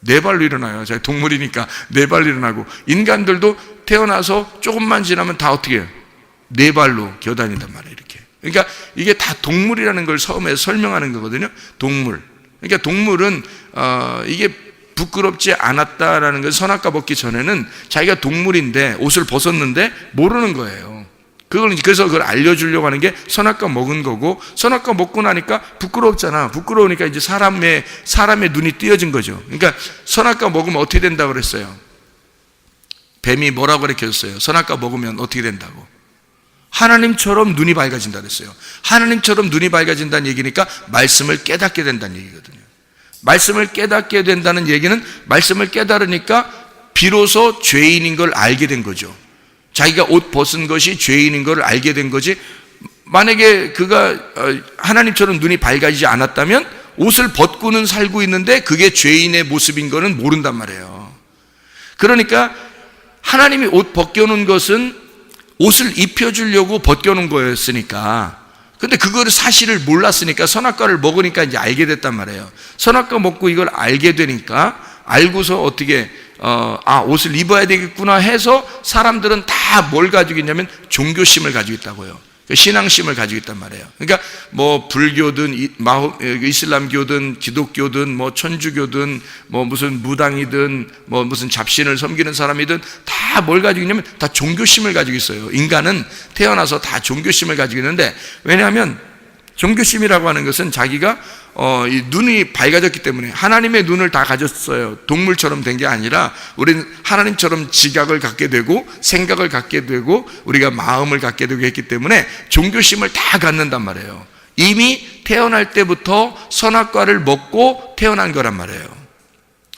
[SPEAKER 1] 네 발로 일어나요. 제가 동물이니까 네 발로 일어나고, 인간들도 태어나서 조금만 지나면 다 어떻게 해요? 네 발로 기어다닌단 말이에요. 이렇게. 그러니까 이게 다 동물이라는 걸 처음에 설명하는 거거든요. 동물. 그러니까 동물은 이게 부끄럽지 않았다라는 건, 선악과 먹기 전에는 자기가 동물인데 옷을 벗었는데 모르는 거예요. 그래서 그걸 알려주려고 하는 게 선악과 먹은 거고, 선악과 먹고 나니까 부끄럽잖아. 부끄러우니까 이제 사람의 눈이 띄어진 거죠. 그러니까 선악과 먹으면 어떻게 된다고 그랬어요? 뱀이 뭐라고 가르쳐줬어요? 선악과 먹으면 어떻게 된다고? 하나님처럼 눈이 밝아진다 그랬어요. 하나님처럼 눈이 밝아진다는 얘기니까 말씀을 깨닫게 된다는 얘기거든요. 말씀을 깨닫게 된다는 얘기는, 말씀을 깨달으니까 비로소 죄인인 걸 알게 된 거죠. 자기가 옷 벗은 것이 죄인인 걸 알게 된 거지, 만약에 그가 하나님처럼 눈이 밝아지지 않았다면 옷을 벗고는 살고 있는데 그게 죄인의 모습인 거는 모른단 말이에요. 그러니까 하나님이 옷 벗겨놓은 것은 옷을 입혀주려고 벗겨놓은 거였으니까, 근데 그거를 사실을 몰랐으니까 선악과를 먹으니까 이제 알게 됐단 말이에요. 선악과 먹고 이걸 알게 되니까, 알고서 어떻게 옷을 입어야 되겠구나 해서 사람들은 다 뭘 가지고 있냐면 종교심을 가지고 있다고요. 신앙심을 가지고 있단 말이에요. 그러니까 뭐 불교든 이슬람교든 기독교든 뭐 천주교든 뭐 무슨 무당이든 뭐 무슨 잡신을 섬기는 사람이든 다 뭘 가지고 있냐면 다 종교심을 가지고 있어요. 인간은 태어나서 다 종교심을 가지고 있는데, 왜냐하면 종교심이라고 하는 것은 자기가 이 눈이 밝아졌기 때문에, 하나님의 눈을 다 가졌어요. 동물처럼 된 게 아니라 우리는 하나님처럼 지각을 갖게 되고 생각을 갖게 되고 우리가 마음을 갖게 되고 했기 때문에 종교심을 다 갖는단 말이에요. 이미 태어날 때부터 선악과를 먹고 태어난 거란 말이에요.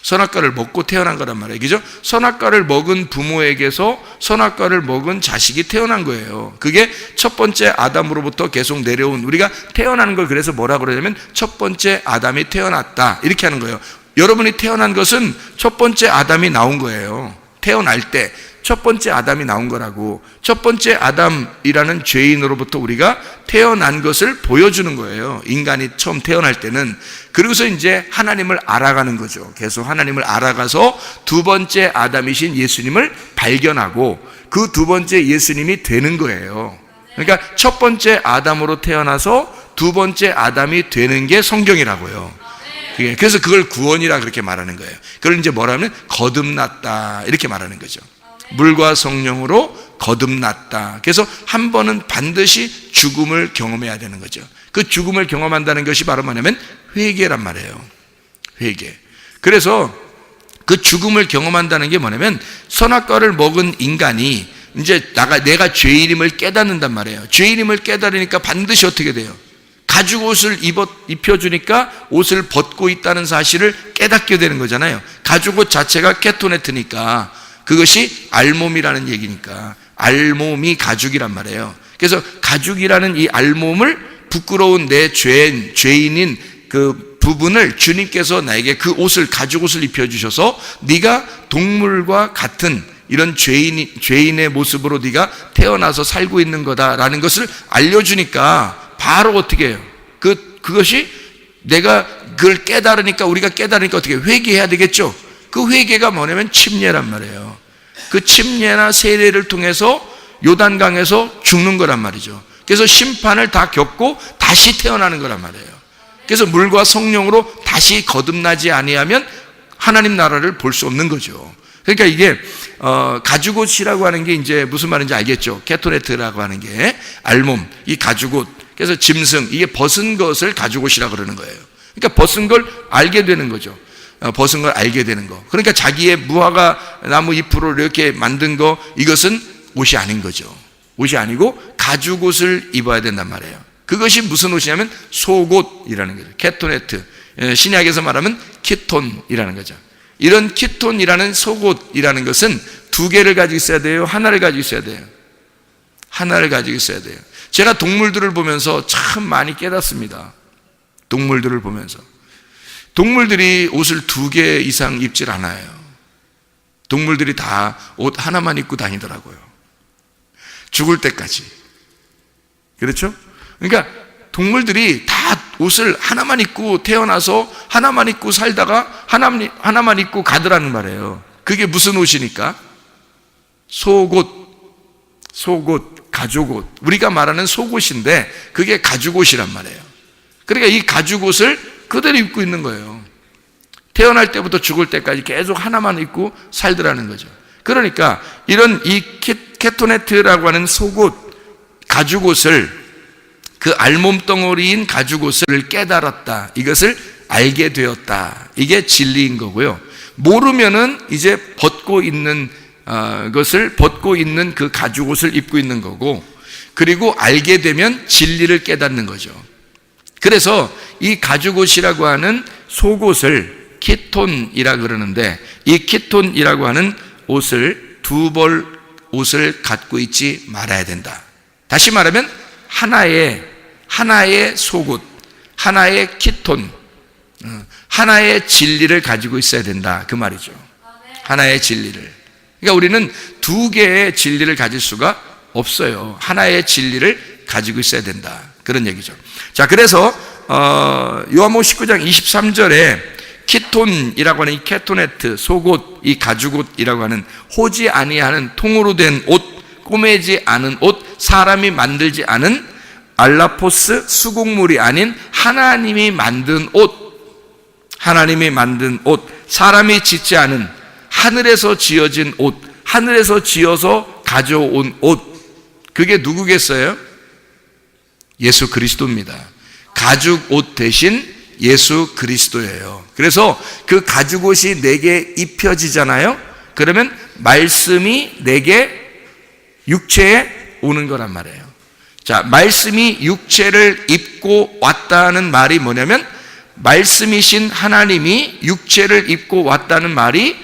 [SPEAKER 1] 선악과를 먹고 태어난 거란 말이에요. 그죠? 선악과를 먹은 부모에게서 선악과를 먹은 자식이 태어난 거예요. 그게 첫 번째 아담으로부터 계속 내려온, 우리가 태어나는 걸 그래서 뭐라고 그러냐면 첫 번째 아담이 태어났다, 이렇게 하는 거예요. 여러분이 태어난 것은 첫 번째 아담이 나온 거예요. 태어날 때 첫 번째 아담이 나온 거라고. 첫 번째 아담이라는 죄인으로부터 우리가 태어난 것을 보여주는 거예요. 인간이 처음 태어날 때는. 그러고서 이제 하나님을 알아가는 거죠. 계속 하나님을 알아가서 두 번째 아담이신 예수님을 발견하고 그 두 번째 예수님이 되는 거예요. 그러니까 첫 번째 아담으로 태어나서 두 번째 아담이 되는 게 성경이라고요. 그래서 그걸 구원이라 그렇게 말하는 거예요. 그걸 이제 뭐라면 거듭났다, 이렇게 말하는 거죠. 물과 성령으로 거듭났다. 그래서 한 번은 반드시 죽음을 경험해야 되는 거죠. 그 죽음을 경험한다는 것이 바로 뭐냐면 회개란 말이에요. 회개. 그래서 그 죽음을 경험한다는 게 뭐냐면, 선악과를 먹은 인간이 이제 내가 죄인임을 깨닫는단 말이에요. 죄인임을 깨달으니까 반드시 어떻게 돼요? 가죽 옷을 입혀주니까 옷을 벗고 있다는 사실을 깨닫게 되는 거잖아요. 가죽 옷 자체가 케토네트니까, 그것이 알몸이라는 얘기니까 알몸이 가죽이란 말이에요. 그래서 가죽이라는 이 알몸을, 부끄러운 내 죄인인 그 부분을 주님께서 나에게 그 옷을, 가죽 옷을 입혀주셔서 네가 동물과 같은 이런 죄인의 모습으로 네가 태어나서 살고 있는 거다라는 것을 알려주니까 바로 어떻게 해요? 그것이 내가 그걸 깨달으니까, 우리가 깨달으니까 어떻게 회개해야 되겠죠? 그 회개가 뭐냐면 침례란 말이에요. 그 침례나 세례를 통해서 요단강에서 죽는 거란 말이죠. 그래서 심판을 다 겪고 다시 태어나는 거란 말이에요. 그래서 물과 성령으로 다시 거듭나지 아니하면 하나님 나라를 볼 수 없는 거죠. 그러니까 이게 가죽옷이라고 하는 게 이제 무슨 말인지 알겠죠? 케토네트라고 하는 게 알몸, 이 가죽옷. 그래서 짐승, 이게 벗은 것을 가죽옷이라고 그러는 거예요. 그러니까 벗은 걸 알게 되는 거죠. 벗은 걸 알게 되는 거. 그러니까 자기의 무화과 나무 잎으로 이렇게 만든 거, 이것은 옷이 아닌 거죠. 옷이 아니고 가죽옷을 입어야 된단 말이에요. 그것이 무슨 옷이냐면 속옷이라는 거죠. 케토네트. 신약에서 말하면 키톤이라는 거죠. 이런 키톤이라는 속옷이라는 것은 두 개를 가지고 있어야 돼요? 하나를 가지고 있어야 돼요? 하나를 가지고 있어야 돼요. 제가 동물들을 보면서 참 많이 깨닫습니다. 동물들을 보면서. 동물들이 옷을 두 개 이상 입질 않아요. 동물들이 다 옷 하나만 입고 다니더라고요. 죽을 때까지. 그렇죠? 그러니까 동물들이 다 다 옷을 하나만 입고 태어나서 하나만 입고 살다가 하나만 입고 가더라는 말이에요. 그게 무슨 옷이니까? 속옷, 가죽옷. 우리가 말하는 속옷인데 그게 가죽옷이란 말이에요. 그러니까 이 가죽옷을 그대로 입고 있는 거예요. 태어날 때부터 죽을 때까지 계속 하나만 입고 살더라는 거죠. 그러니까 이런 이 케토네트라고 하는 속옷, 가죽옷을, 그 알몸덩어리인 가죽옷을 깨달았다, 이것을 알게 되었다, 이게 진리인 거고요. 모르면은 이제 벗고 있는 것을 벗고 있는 그 가죽옷을 입고 있는 거고, 그리고 알게 되면 진리를 깨닫는 거죠. 그래서 이 가죽옷이라고 하는 속옷을 키톤이라 그러는데, 이 키톤이라고 하는 옷을, 두 벌 옷을 갖고 있지 말아야 된다. 다시 말하면 하나의 속옷, 하나의 키톤, 하나의 진리를 가지고 있어야 된다, 그 말이죠. 하나의 진리를. 그러니까 우리는 두 개의 진리를 가질 수가 없어요. 하나의 진리를 가지고 있어야 된다, 그런 얘기죠. 자, 그래서 요한복음 19장 23절에 키톤이라고 하는 이 케토네트, 속옷, 이 가죽옷이라고 하는 호지 아니하는 통으로 된 옷, 꼬매지 않은 옷, 사람이 만들지 않은 알라포스, 수곡물이 아닌 하나님이 만든 옷, 하나님이 만든 옷, 사람이 짓지 않은 하늘에서 지어진 옷, 하늘에서 지어서 가져온 옷, 그게 누구겠어요? 예수 그리스도입니다. 가죽 옷 대신 예수 그리스도예요. 그래서 그 가죽옷이 내게 입혀지잖아요. 그러면 말씀이 내게 육체에 오는 거란 말이에요. 자, 말씀이 육체를 입고 왔다는 말이 뭐냐면, 말씀이신 하나님이 육체를 입고 왔다는 말이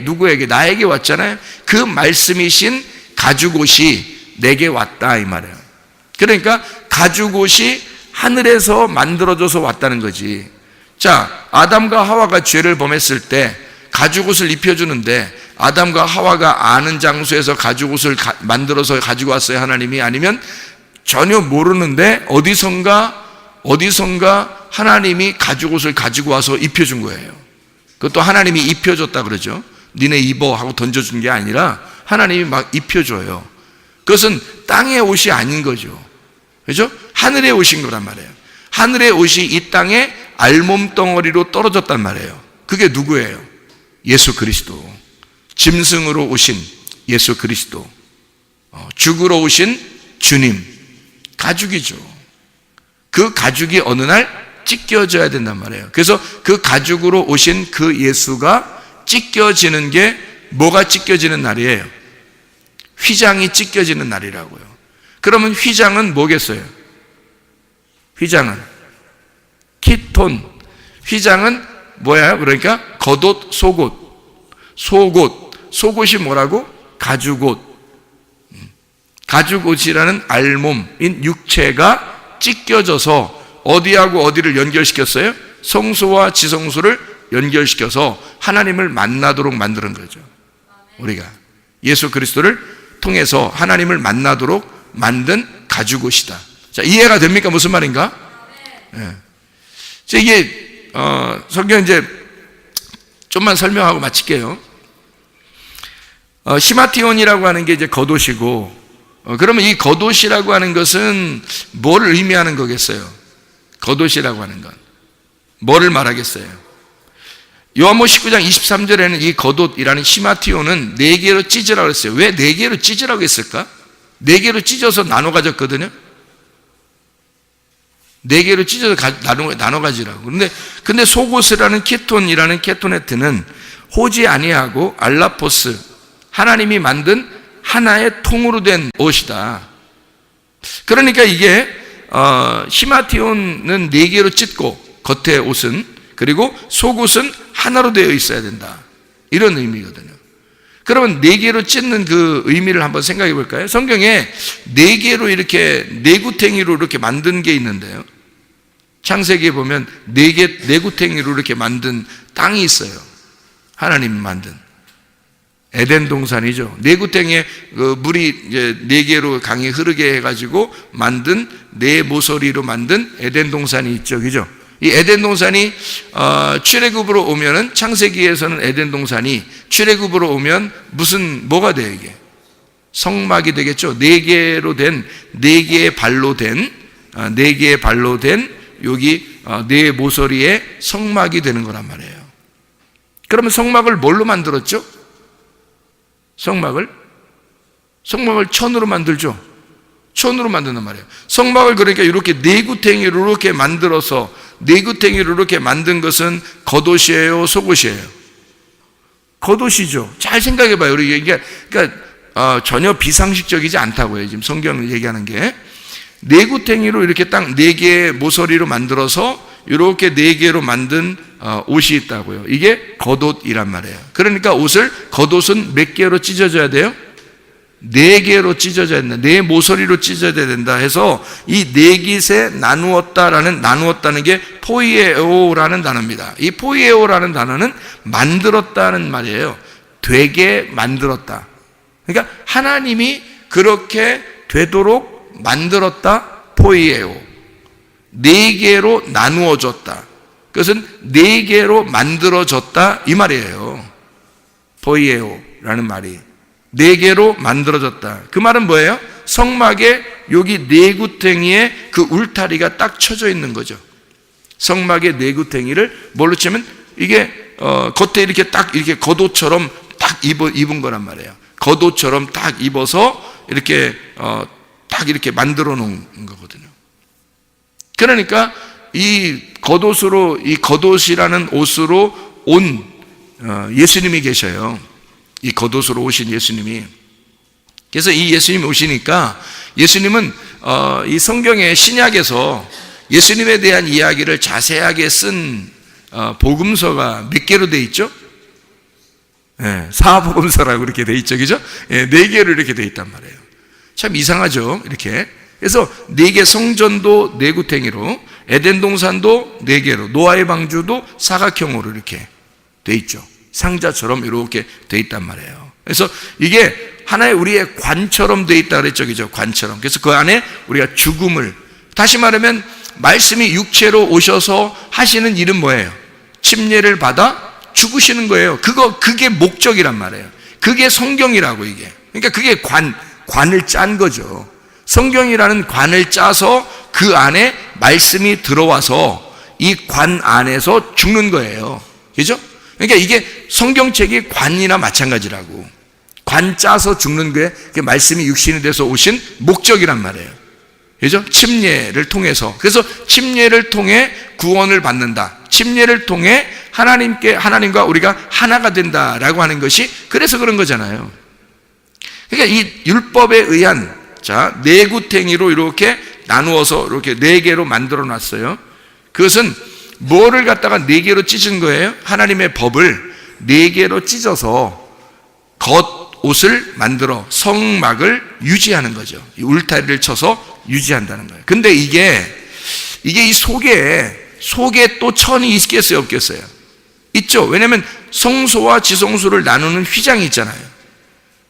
[SPEAKER 1] 누구에게? 나에게 왔잖아요. 그 말씀이신 가죽옷이 내게 왔다, 이 말이에요. 그러니까 가죽옷이 하늘에서 만들어져서 왔다는 거지. 자, 아담과 하와가 죄를 범했을 때 가죽옷을 입혀주는데, 아담과 하와가 아는 장소에서 가죽옷을 만들어서 가지고 왔어요, 하나님이? 아니면 전혀 모르는데 어디선가 하나님이 가죽옷을 가지고 와서 입혀준 거예요. 그것도 하나님이 입혀줬다 그러죠. 니네 입어 하고 던져준 게 아니라 하나님이 막 입혀줘요. 그것은 땅의 옷이 아닌 거죠. 그렇죠? 하늘의 옷인 거란 말이에요. 하늘의 옷이 이 땅에 알몸덩어리로 떨어졌단 말이에요. 그게 누구예요? 예수 그리스도. 짐승으로 오신 예수 그리스도, 죽으러 오신 주님, 가죽이죠. 그 가죽이 어느 날 찢겨져야 된단 말이에요. 그래서 그 가죽으로 오신 그 예수가 찢겨지는 게, 뭐가 찢겨지는 날이에요? 휘장이 찢겨지는 날이라고요. 그러면 휘장은 뭐겠어요? 휘장은 키톤. 휘장은 뭐야? 그러니까 겉옷, 속옷이 뭐라고? 가죽옷. 가죽옷이라는 알몸인 육체가 찢겨져서 어디하고 어디를 연결시켰어요? 성소와 지성소를 연결시켜서 하나님을 만나도록 만드는 거죠. 우리가 예수 그리스도를 통해서 하나님을 만나도록 만든 가죽옷이다. 자, 이해가 됩니까? 무슨 말인가? 네. 이게 성경 이제 좀만 설명하고 마칠게요. 시마티온이라고 하는 게 이제 겉옷이고, 그러면 이 겉옷이라고 하는 것은 뭐를 의미하는 거겠어요? 겉옷이라고 하는 건 뭐를 말하겠어요? 요한복음 19장 23절에는 이 겉옷이라는 시마티온은 4개로 찢으라고 했어요. 왜 4개로 찢으라고 했을까? 4개로 찢어서 나눠 가졌거든요. 4개로 찢어서 나눠 가지라고. 근데 속옷이라는 키톤이라는 케토네트는 호지 아니하고 알라포스, 하나님이 만든 하나의 통으로 된 옷이다. 그러니까 이게 시마티온은 4개로 찢고, 겉의 옷은, 그리고 속옷은 하나로 되어 있어야 된다, 이런 의미거든요. 그러면 4개로 찢는 그 의미를 한번 생각해 볼까요? 성경에 4개로 이렇게 네구탱이로 이렇게 만든 게 있는데요, 창세기에 보면 4구탱이로 이렇게 만든 땅이 있어요. 하나님이 만든. 에덴 동산이죠. 네구탱이에 물이 이제 네 개로 강이 흐르게 해가지고 만든 네 모서리로 만든 에덴 동산이 있죠, 그죠? 이 에덴 동산이 출애굽으로 오면은 창세기에서는 에덴 동산이 출애굽으로 오면 뭐가 돼요 이게? 성막이 되겠죠. 네 개의 발로 된 여기 네 모서리의 성막이 되는 거란 말이에요. 그러면 성막을 뭘로 만들었죠? 성막을 천으로 만들죠. 천으로 만든단 말이에요. 성막을 그러니까 이렇게 네구탱이로 이렇게 만들어서 네구탱이로 이렇게 만든 것은 겉옷이에요, 속옷이에요? 겉옷이죠. 잘 생각해 봐요. 이게 그러니까 전혀 비상식적이지 않다고요. 지금 성경을 얘기하는 게 네구탱이로 이렇게 딱 네 개의 모서리로 만들어서 이렇게 네 개로 만든 옷이 있다고요. 이게 겉옷이란 말이에요. 그러니까 겉옷은 몇 개로 찢어져야 돼요? 네 개로 찢어져야 된다. 네 모서리로 찢어져야 된다 해서 이 네 깃에 나누었다는 게 포이에오라는 단어입니다. 이 포이에오라는 단어는 만들었다는 말이에요. 되게 만들었다. 그러니까 하나님이 그렇게 되도록 만들었다. 포이에오. 네 개로 나누어졌다. 그것은 네 개로 만들어졌다 이 말이에요. 포이에오라는 말이 네 개로 만들어졌다. 그 말은 뭐예요? 성막에 여기 네구탱이에 그 울타리가 딱 쳐져 있는 거죠. 성막의 네구탱이를 뭘로 치면 이게 겉에 이렇게 딱 이렇게 겉옷처럼 딱 입은 거란 말이에요. 겉옷처럼 딱 입어서 이렇게 딱 이렇게 만들어 놓은 거거든요. 그러니까 이 겉옷이라는 옷으로 온 예수님이 계셔요. 이 겉옷으로 오신 예수님이. 그래서 이 예수님이 오시니까 예수님은 이 성경의 신약에서 예수님에 대한 이야기를 자세하게 쓴 복음서가 몇 개로 돼 있죠? 네, 사복음서라고 이렇게 돼 있죠, 그죠? 네, 4개로 이렇게 돼 있단 말이에요. 참 이상하죠, 이렇게. 그래서 4개 성전도 네구탱이로, 에덴 동산도 4개로, 노아의 방주도 사각형으로 이렇게 돼 있죠. 상자처럼 이렇게 돼 있단 말이에요. 그래서 이게 하나의 우리의 관처럼 돼 있다 그랬죠, 그죠? 관처럼. 그래서 그 안에 우리가 죽음을, 다시 말하면 말씀이 육체로 오셔서 하시는 일은 뭐예요? 침례를 받아 죽으시는 거예요. 그게 목적이란 말이에요. 그게 성경이라고 이게. 그러니까 그게 관을 짠 거죠. 성경이라는 관을 짜서 그 안에 말씀이 들어와서 이 관 안에서 죽는 거예요. 그죠? 그러니까 이게 성경책이 관이나 마찬가지라고. 관 짜서 죽는 게 말씀이 육신이 돼서 오신 목적이란 말이에요. 그죠? 침례를 통해서. 그래서 침례를 통해 구원을 받는다. 침례를 통해 하나님과 우리가 하나가 된다라고 하는 것이 그래서 그런 거잖아요. 그러니까 이 율법에 의한 네구탱이로 이렇게 나누어서 이렇게 4개로 만들어 놨어요. 그것은 뭐를 갖다가 4개로 찢은 거예요? 하나님의 법을 4개로 찢어서 겉옷을 만들어 성막을 유지하는 거죠. 이 울타리를 쳐서 유지한다는 거예요. 근데 이게 이 속에 또 천이 있겠어요, 없겠어요? 있죠. 왜냐하면 성소와 지성소를 나누는 휘장이 있잖아요.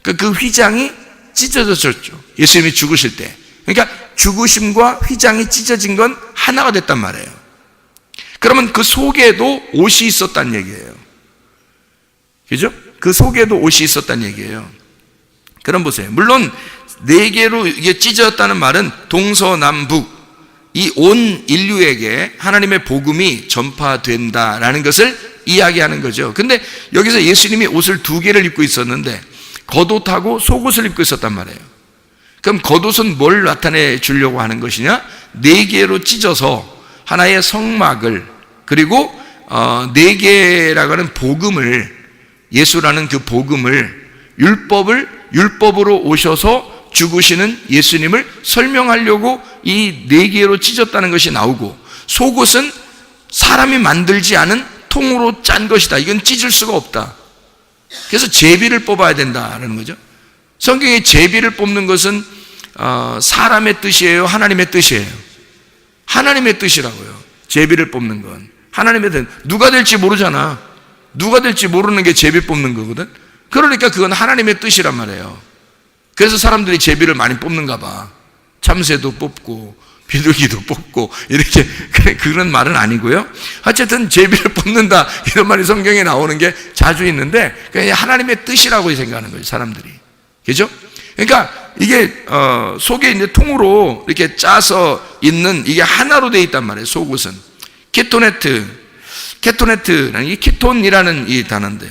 [SPEAKER 1] 그 휘장이 찢어졌죠. 예수님이 죽으실 때. 그러니까 죽으심과 휘장이 찢어진 건 하나가 됐단 말이에요. 그러면 그 속에도 옷이 있었단 얘기예요. 그죠? 그 속에도 옷이 있었단 얘기예요. 그럼 보세요. 물론 4개로 이게 찢어졌다는 말은 동서남북 이 온 인류에게 하나님의 복음이 전파된다라는 것을 이야기하는 거죠. 근데 여기서 예수님이 옷을 2개를 입고 있었는데 겉옷하고 속옷을 입고 있었단 말이에요. 그럼 겉옷은 뭘 나타내 주려고 하는 것이냐? 4개로 찢어서 하나의 성막을, 그리고 4개라고 하는 복음을, 예수라는 그 복음을, 율법으로 오셔서 죽으시는 예수님을 설명하려고 이 4개로 찢었다는 것이 나오고, 속옷은 사람이 만들지 않은 통으로 짠 것이다. 이건 찢을 수가 없다. 그래서 제비를 뽑아야 된다는 거죠. 성경에 제비를 뽑는 것은 사람의 뜻이에요, 하나님의 뜻이에요? 하나님의 뜻이라고요. 제비를 뽑는 건 하나님의 뜻. 누가 될지 모르잖아. 누가 될지 모르는 게 제비 뽑는 거거든. 그러니까 그건 하나님의 뜻이란 말이에요. 그래서 사람들이 제비를 많이 뽑는가 봐. 참새도 뽑고 비둘기도 뽑고 이렇게 그런 말은 아니고요. 어쨌든 제비를 뽑는다 이런 말이 성경에 나오는 게 자주 있는데 그냥 하나님의 뜻이라고 생각하는 거예요, 사람들이. 그죠? 그러니까 이게 속에 이제 통으로 이렇게 짜서 있는 이게 하나로 되어 있단 말이에요. 속옷은 케토네트는 이 키톤이라는 이 단어인데요.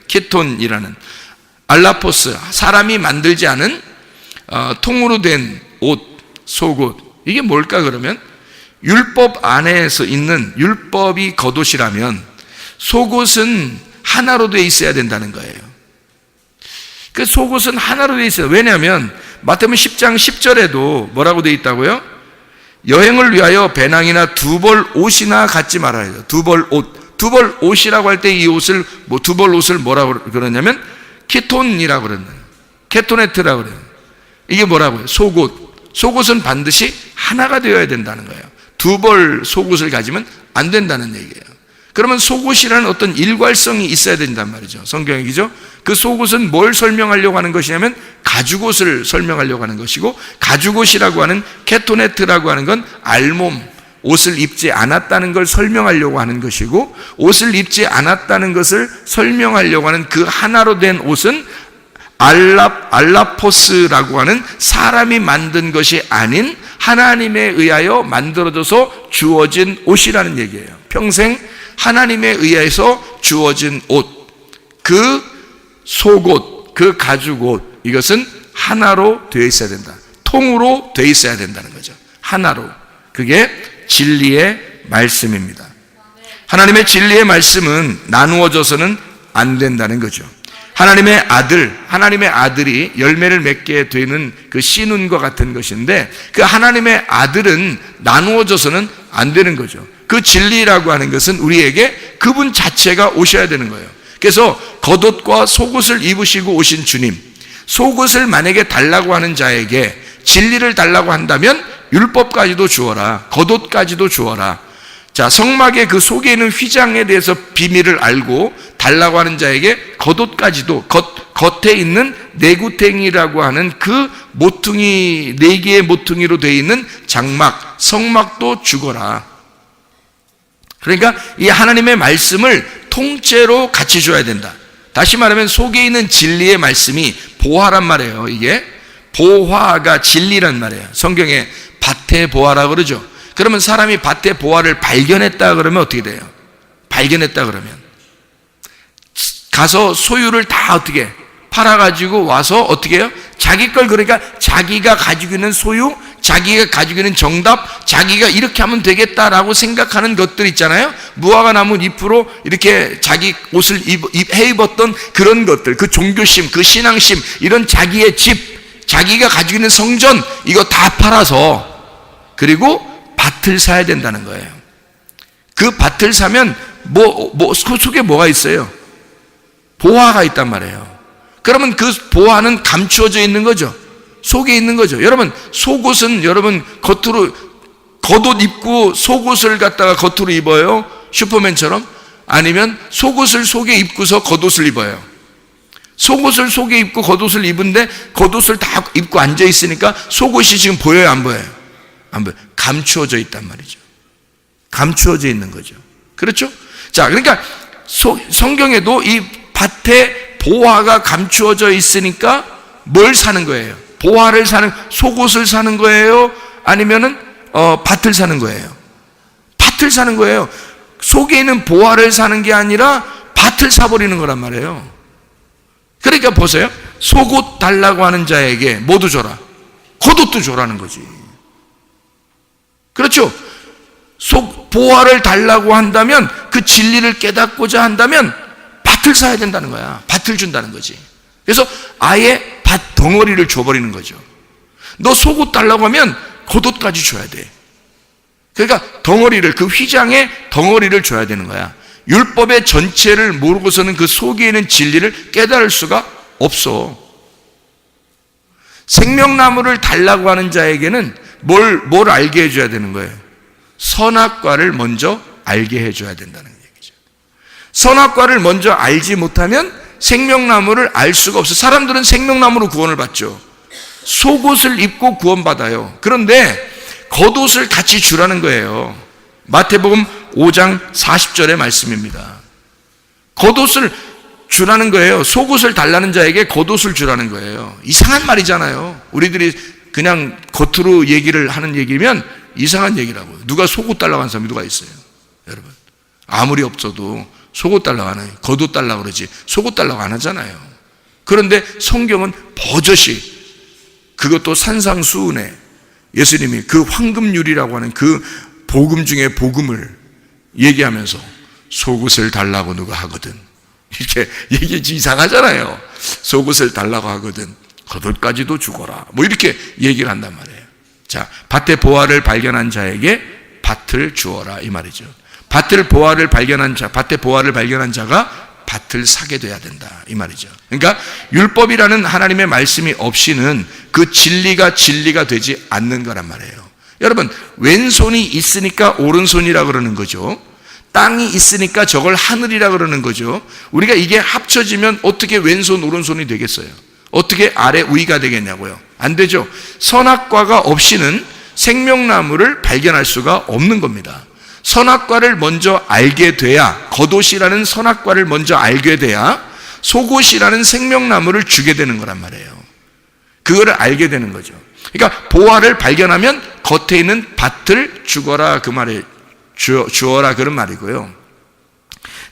[SPEAKER 1] 키톤이라는 알라포스, 사람이 만들지 않은 통으로 된 옷, 속옷. 이게 뭘까 그러면? 율법 안에서 있는 율법이 겉옷이라면 속옷은 하나로 되어 있어야 된다는 거예요. 그 속옷은 하나로 되어 있어요. 왜냐하면 마태복음 10장 10절에도 뭐라고 되어 있다고요? 여행을 위하여 배낭이나 두벌 옷이나 갖지 말아야 돼요. 두벌 옷. 두벌 옷이라고 할 때 이 옷을 두벌 옷을 뭐라고 그러냐면 키톤이라고 그러는 거예요. 케토네트라고 그래요. 이게 뭐라고요? 속옷. 속옷은 반드시 하나가 되어야 된다는 거예요. 두 벌 속옷을 가지면 안 된다는 얘기예요. 그러면 속옷이라는 어떤 일괄성이 있어야 된단 말이죠. 성경이죠. 그 속옷은 뭘 설명하려고 하는 것이냐면 가죽옷을 설명하려고 하는 것이고, 가죽옷이라고 하는 케토네트라고 하는 건 알몸, 옷을 입지 않았다는 걸 설명하려고 하는 것이고, 옷을 입지 않았다는 것을 설명하려고 하는 그 하나로 된 옷은 알라포스라고 하는 사람이 만든 것이 아닌 하나님에 의하여 만들어져서 주어진 옷이라는 얘기예요. 평생 하나님에 의해서 주어진 옷, 그 속옷, 그 가죽옷, 이것은 하나로 되어 있어야 된다. 통으로 되어 있어야 된다는 거죠. 하나로. 그게 진리의 말씀입니다. 하나님의 진리의 말씀은 나누어져서는 안 된다는 거죠. 하나님의 아들이 열매를 맺게 되는 그 씨눈과 같은 것인데, 그 하나님의 아들은 나누어져서는 안 되는 거죠. 그 진리라고 하는 것은 우리에게 그분 자체가 오셔야 되는 거예요. 그래서 겉옷과 속옷을 입으시고 오신 주님, 속옷을 만약에 달라고 하는 자에게 진리를 달라고 한다면 율법까지도 주어라, 겉옷까지도 주어라. 자, 성막의 그 속에 있는 휘장에 대해서 비밀을 알고 달라고 하는 자에게 겉옷까지도, 겉에 있는 내구탱이라고 하는 그 모퉁이, 4개의 모퉁이로 되어 있는 장막, 성막도 주거라. 그러니까 이 하나님의 말씀을 통째로 같이 줘야 된다. 다시 말하면 속에 있는 진리의 말씀이 보화란 말이에요. 이게 보화가 진리란 말이에요. 성경에 밭의 보화라고 그러죠. 그러면 사람이 밭의 보화를 발견했다 그러면 어떻게 돼요? 발견했다 그러면 가서 소유를 다 어떻게 팔아가지고 와서 어떻게 해요? 자기 걸, 그러니까 자기가 가지고 있는 소유, 자기가 가지고 있는 정답, 자기가 이렇게 하면 되겠다라고 생각하는 것들 있잖아요. 무화과 나무 잎으로 이렇게 자기 옷을 해 입었던 그런 것들, 그 종교심, 그 신앙심, 이런 자기의 집, 자기가 가지고 있는 성전, 이거 다 팔아서 그리고 밭을 사야 된다는 거예요. 그 밭을 사면 그 속에 뭐가 있어요? 보화가 있단 말이에요. 그러면 그 보화는 감추어져 있는 거죠. 속에 있는 거죠. 여러분, 속옷은 여러분 겉옷 입고 속옷을 갖다가 겉으로 입어요? 슈퍼맨처럼? 아니면 속옷을 속에 입고서 겉옷을 입어요? 속옷을 속에 입고 겉옷을 입은데 겉옷을 다 입고 앉아 있으니까 속옷이 지금 보여요, 안 보여요? 안 보여요. 감추어져 있단 말이죠. 감추어져 있는 거죠. 그렇죠? 자, 그러니까 성경에도 이 밭에 보화가 감추어져 있으니까 뭘 사는 거예요? 보화를 사는, 속옷을 사는 거예요? 아니면은 밭을 사는 거예요? 밭을 사는 거예요. 속에 있는 보화를 사는 게 아니라 밭을 사버리는 거란 말이에요. 그러니까 보세요. 속옷 달라고 하는 자에게 모두 줘라. 겉옷도 줘라는 거지. 그렇죠? 보화를 달라고 한다면, 그 진리를 깨닫고자 한다면 밭을 사야 된다는 거야. 밭을 준다는 거지. 그래서 아예 밭 덩어리를 줘버리는 거죠. 너 속옷 달라고 하면 겉옷까지 줘야 돼. 그러니까 덩어리를, 그 휘장의 덩어리를 줘야 되는 거야. 율법의 전체를 모르고서는 그 속에 있는 진리를 깨달을 수가 없어. 생명나무를 달라고 하는 자에게는 뭘 알게 해줘야 되는 거예요? 선악과를 먼저 알게 해줘야 된다는 얘기죠. 선악과를 먼저 알지 못하면 생명나무를 알 수가 없어요. 사람들은 생명나무로 구원을 받죠. 속옷을 입고 구원받아요. 그런데 겉옷을 같이 주라는 거예요. 마태복음 5장 40절의 말씀입니다. 겉옷을 주라는 거예요. 속옷을 달라는 자에게 겉옷을 주라는 거예요. 이상한 말이잖아요. 우리들이 그냥 겉으로 얘기를 하는 얘기면 이상한 얘기라고요. 누가 속옷 달라고 하는 사람이 누가 있어요? 여러분, 아무리 없어도 속옷 달라고 하나요? 겉옷 달라고 그러지 속옷 달라고 안 하잖아요. 그런데 성경은 버젓이, 그것도 산상수훈에 예수님이 그 황금률이라고 하는 그 복음 중에 복음을 얘기하면서 속옷을 달라고 누가 하거든, 이렇게 얘기 이상하잖아요. 속옷을 달라고 하거든 겉옷까지도 주거라, 뭐 이렇게 얘기를 한단 말이에요. 자, 밭의 보화를 발견한 자에게 밭을 주어라, 이 말이죠. 밭의 보화를 발견한 자가 밭을 사게 돼야 된다, 이 말이죠. 그러니까 율법이라는 하나님의 말씀이 없이는 그 진리가 되지 않는 거란 말이에요. 여러분, 왼손이 있으니까 오른손이라 그러는 거죠. 땅이 있으니까 저걸 하늘이라 그러는 거죠. 우리가 이게 합쳐지면 어떻게 왼손 오른손이 되겠어요? 어떻게 아래 위가 되겠냐고요? 안 되죠. 선악과가 없이는 생명나무를 발견할 수가 없는 겁니다. 선악과를 먼저 알게 돼야, 겉옷이라는 선악과를 먼저 알게 돼야 속옷이라는 생명나무를 주게 되는 거란 말이에요. 그거를 알게 되는 거죠. 그러니까 보화를 발견하면 겉에 있는 밭을 주거라, 그 말에 주어라, 그런 말이고요.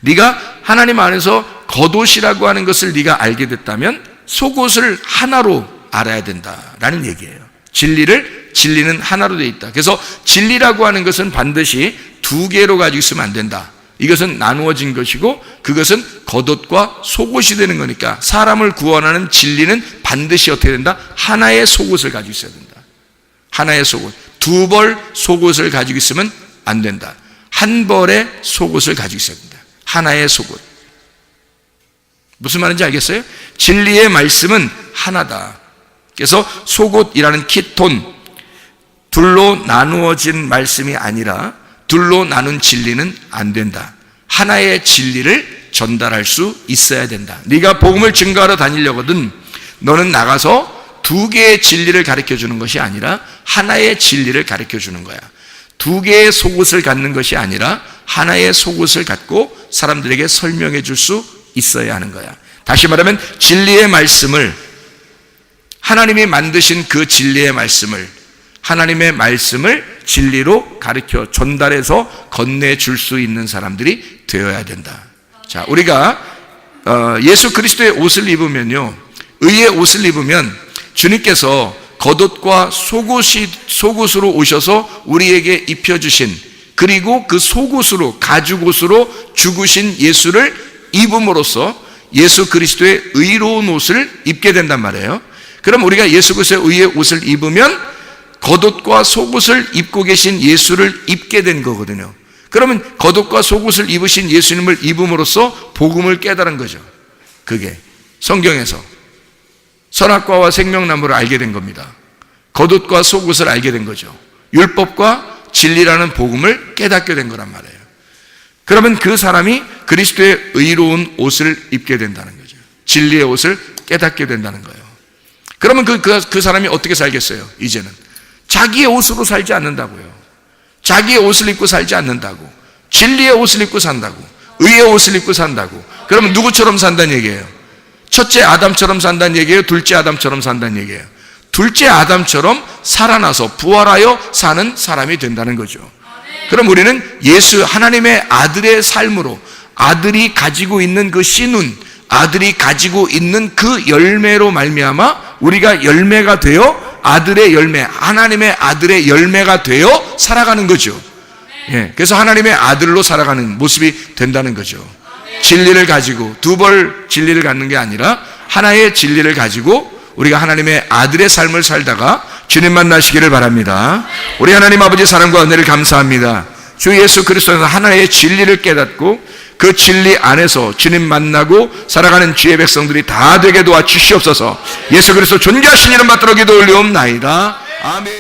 [SPEAKER 1] 네가 하나님 안에서 겉옷이라고 하는 것을 네가 알게 됐다면 속옷을 하나로 알아야 된다라는 얘기예요. 진리는 하나로 되어 있다. 그래서 진리라고 하는 것은 반드시 두 개로 가지고 있으면 안 된다. 이것은 나누어진 것이고 그것은 겉옷과 속옷이 되는 거니까 사람을 구원하는 진리는 반드시 어떻게 된다? 하나의 속옷을 가지고 있어야 된다. 하나의 속옷. 두 벌 속옷을 가지고 있으면 안 된다. 한 벌의 속옷을 가지고 있어야 된다. 하나의 속옷. 무슨 말인지 알겠어요? 진리의 말씀은 하나다. 그래서 속옷이라는 키톤, 둘로 나누어진 말씀이 아니라 둘로 나눈 진리는 안 된다. 하나의 진리를 전달할 수 있어야 된다. 네가 복음을 증거하러 다니려거든 너는 나가서 두 개의 진리를 가르쳐 주는 것이 아니라 하나의 진리를 가르쳐 주는 거야. 두 개의 속옷을 갖는 것이 아니라 하나의 속옷을 갖고 사람들에게 설명해 줄 수 있어야 하는 거야. 다시 말하면 진리의 말씀을, 하나님이 만드신 그 진리의 말씀을, 하나님의 말씀을 진리로 가르쳐 전달해서 건네줄 수 있는 사람들이 되어야 된다. 자, 우리가 예수 그리스도의 옷을 입으면요, 의의 옷을 입으면 주님께서 겉옷과 속옷으로 오셔서 우리에게 입혀주신, 그리고 그 속옷으로, 가죽옷으로 죽으신 예수를 입음으로써 예수 그리스도의 의로운 옷을 입게 된단 말이에요. 그럼 우리가 예수 그리스도의 의의 옷을 입으면 겉옷과 속옷을 입고 계신 예수를 입게 된 거거든요. 그러면 겉옷과 속옷을 입으신 예수님을 입음으로써 복음을 깨달은 거죠. 그게 성경에서 선악과와 생명나무를 알게 된 겁니다. 겉옷과 속옷을 알게 된 거죠. 율법과 진리라는 복음을 깨닫게 된 거란 말이에요. 그러면 그 사람이 그리스도의 의로운 옷을 입게 된다는 거죠. 진리의 옷을 깨닫게 된다는 거예요. 그러면 그 사람이 어떻게 살겠어요? 이제는 자기의 옷으로 살지 않는다고요. 자기의 옷을 입고 살지 않는다고. 진리의 옷을 입고 산다고. 의의 옷을 입고 산다고. 그러면 누구처럼 산다는 얘기예요? 첫째 아담처럼 산다는 얘기예요? 둘째 아담처럼 산다는 얘기예요? 둘째 아담처럼 살아나서 부활하여 사는 사람이 된다는 거죠. 그럼 우리는 예수 하나님의 아들의 삶으로, 아들이 가지고 있는 그 씨눈, 아들이 가지고 있는 그 열매로 말미암아 우리가 열매가 되어 아들의 열매, 하나님의 아들의 열매가 되어 살아가는 거죠. 예, 그래서 하나님의 아들로 살아가는 모습이 된다는 거죠. 진리를 가지고 두 벌 진리를 갖는 게 아니라 하나의 진리를 가지고 우리가 하나님의 아들의 삶을 살다가 주님 만나시기를 바랍니다. 우리 하나님 아버지 사랑과 은혜를 감사합니다. 주 예수 그리스도에서 하나의 진리를 깨닫고 그 진리 안에서 주님 만나고 살아가는 주의 백성들이 다 되게 도와주시옵소서. 예수 그리스도 존귀하신 이름 받들어 기도 올리옵나이다. 아멘.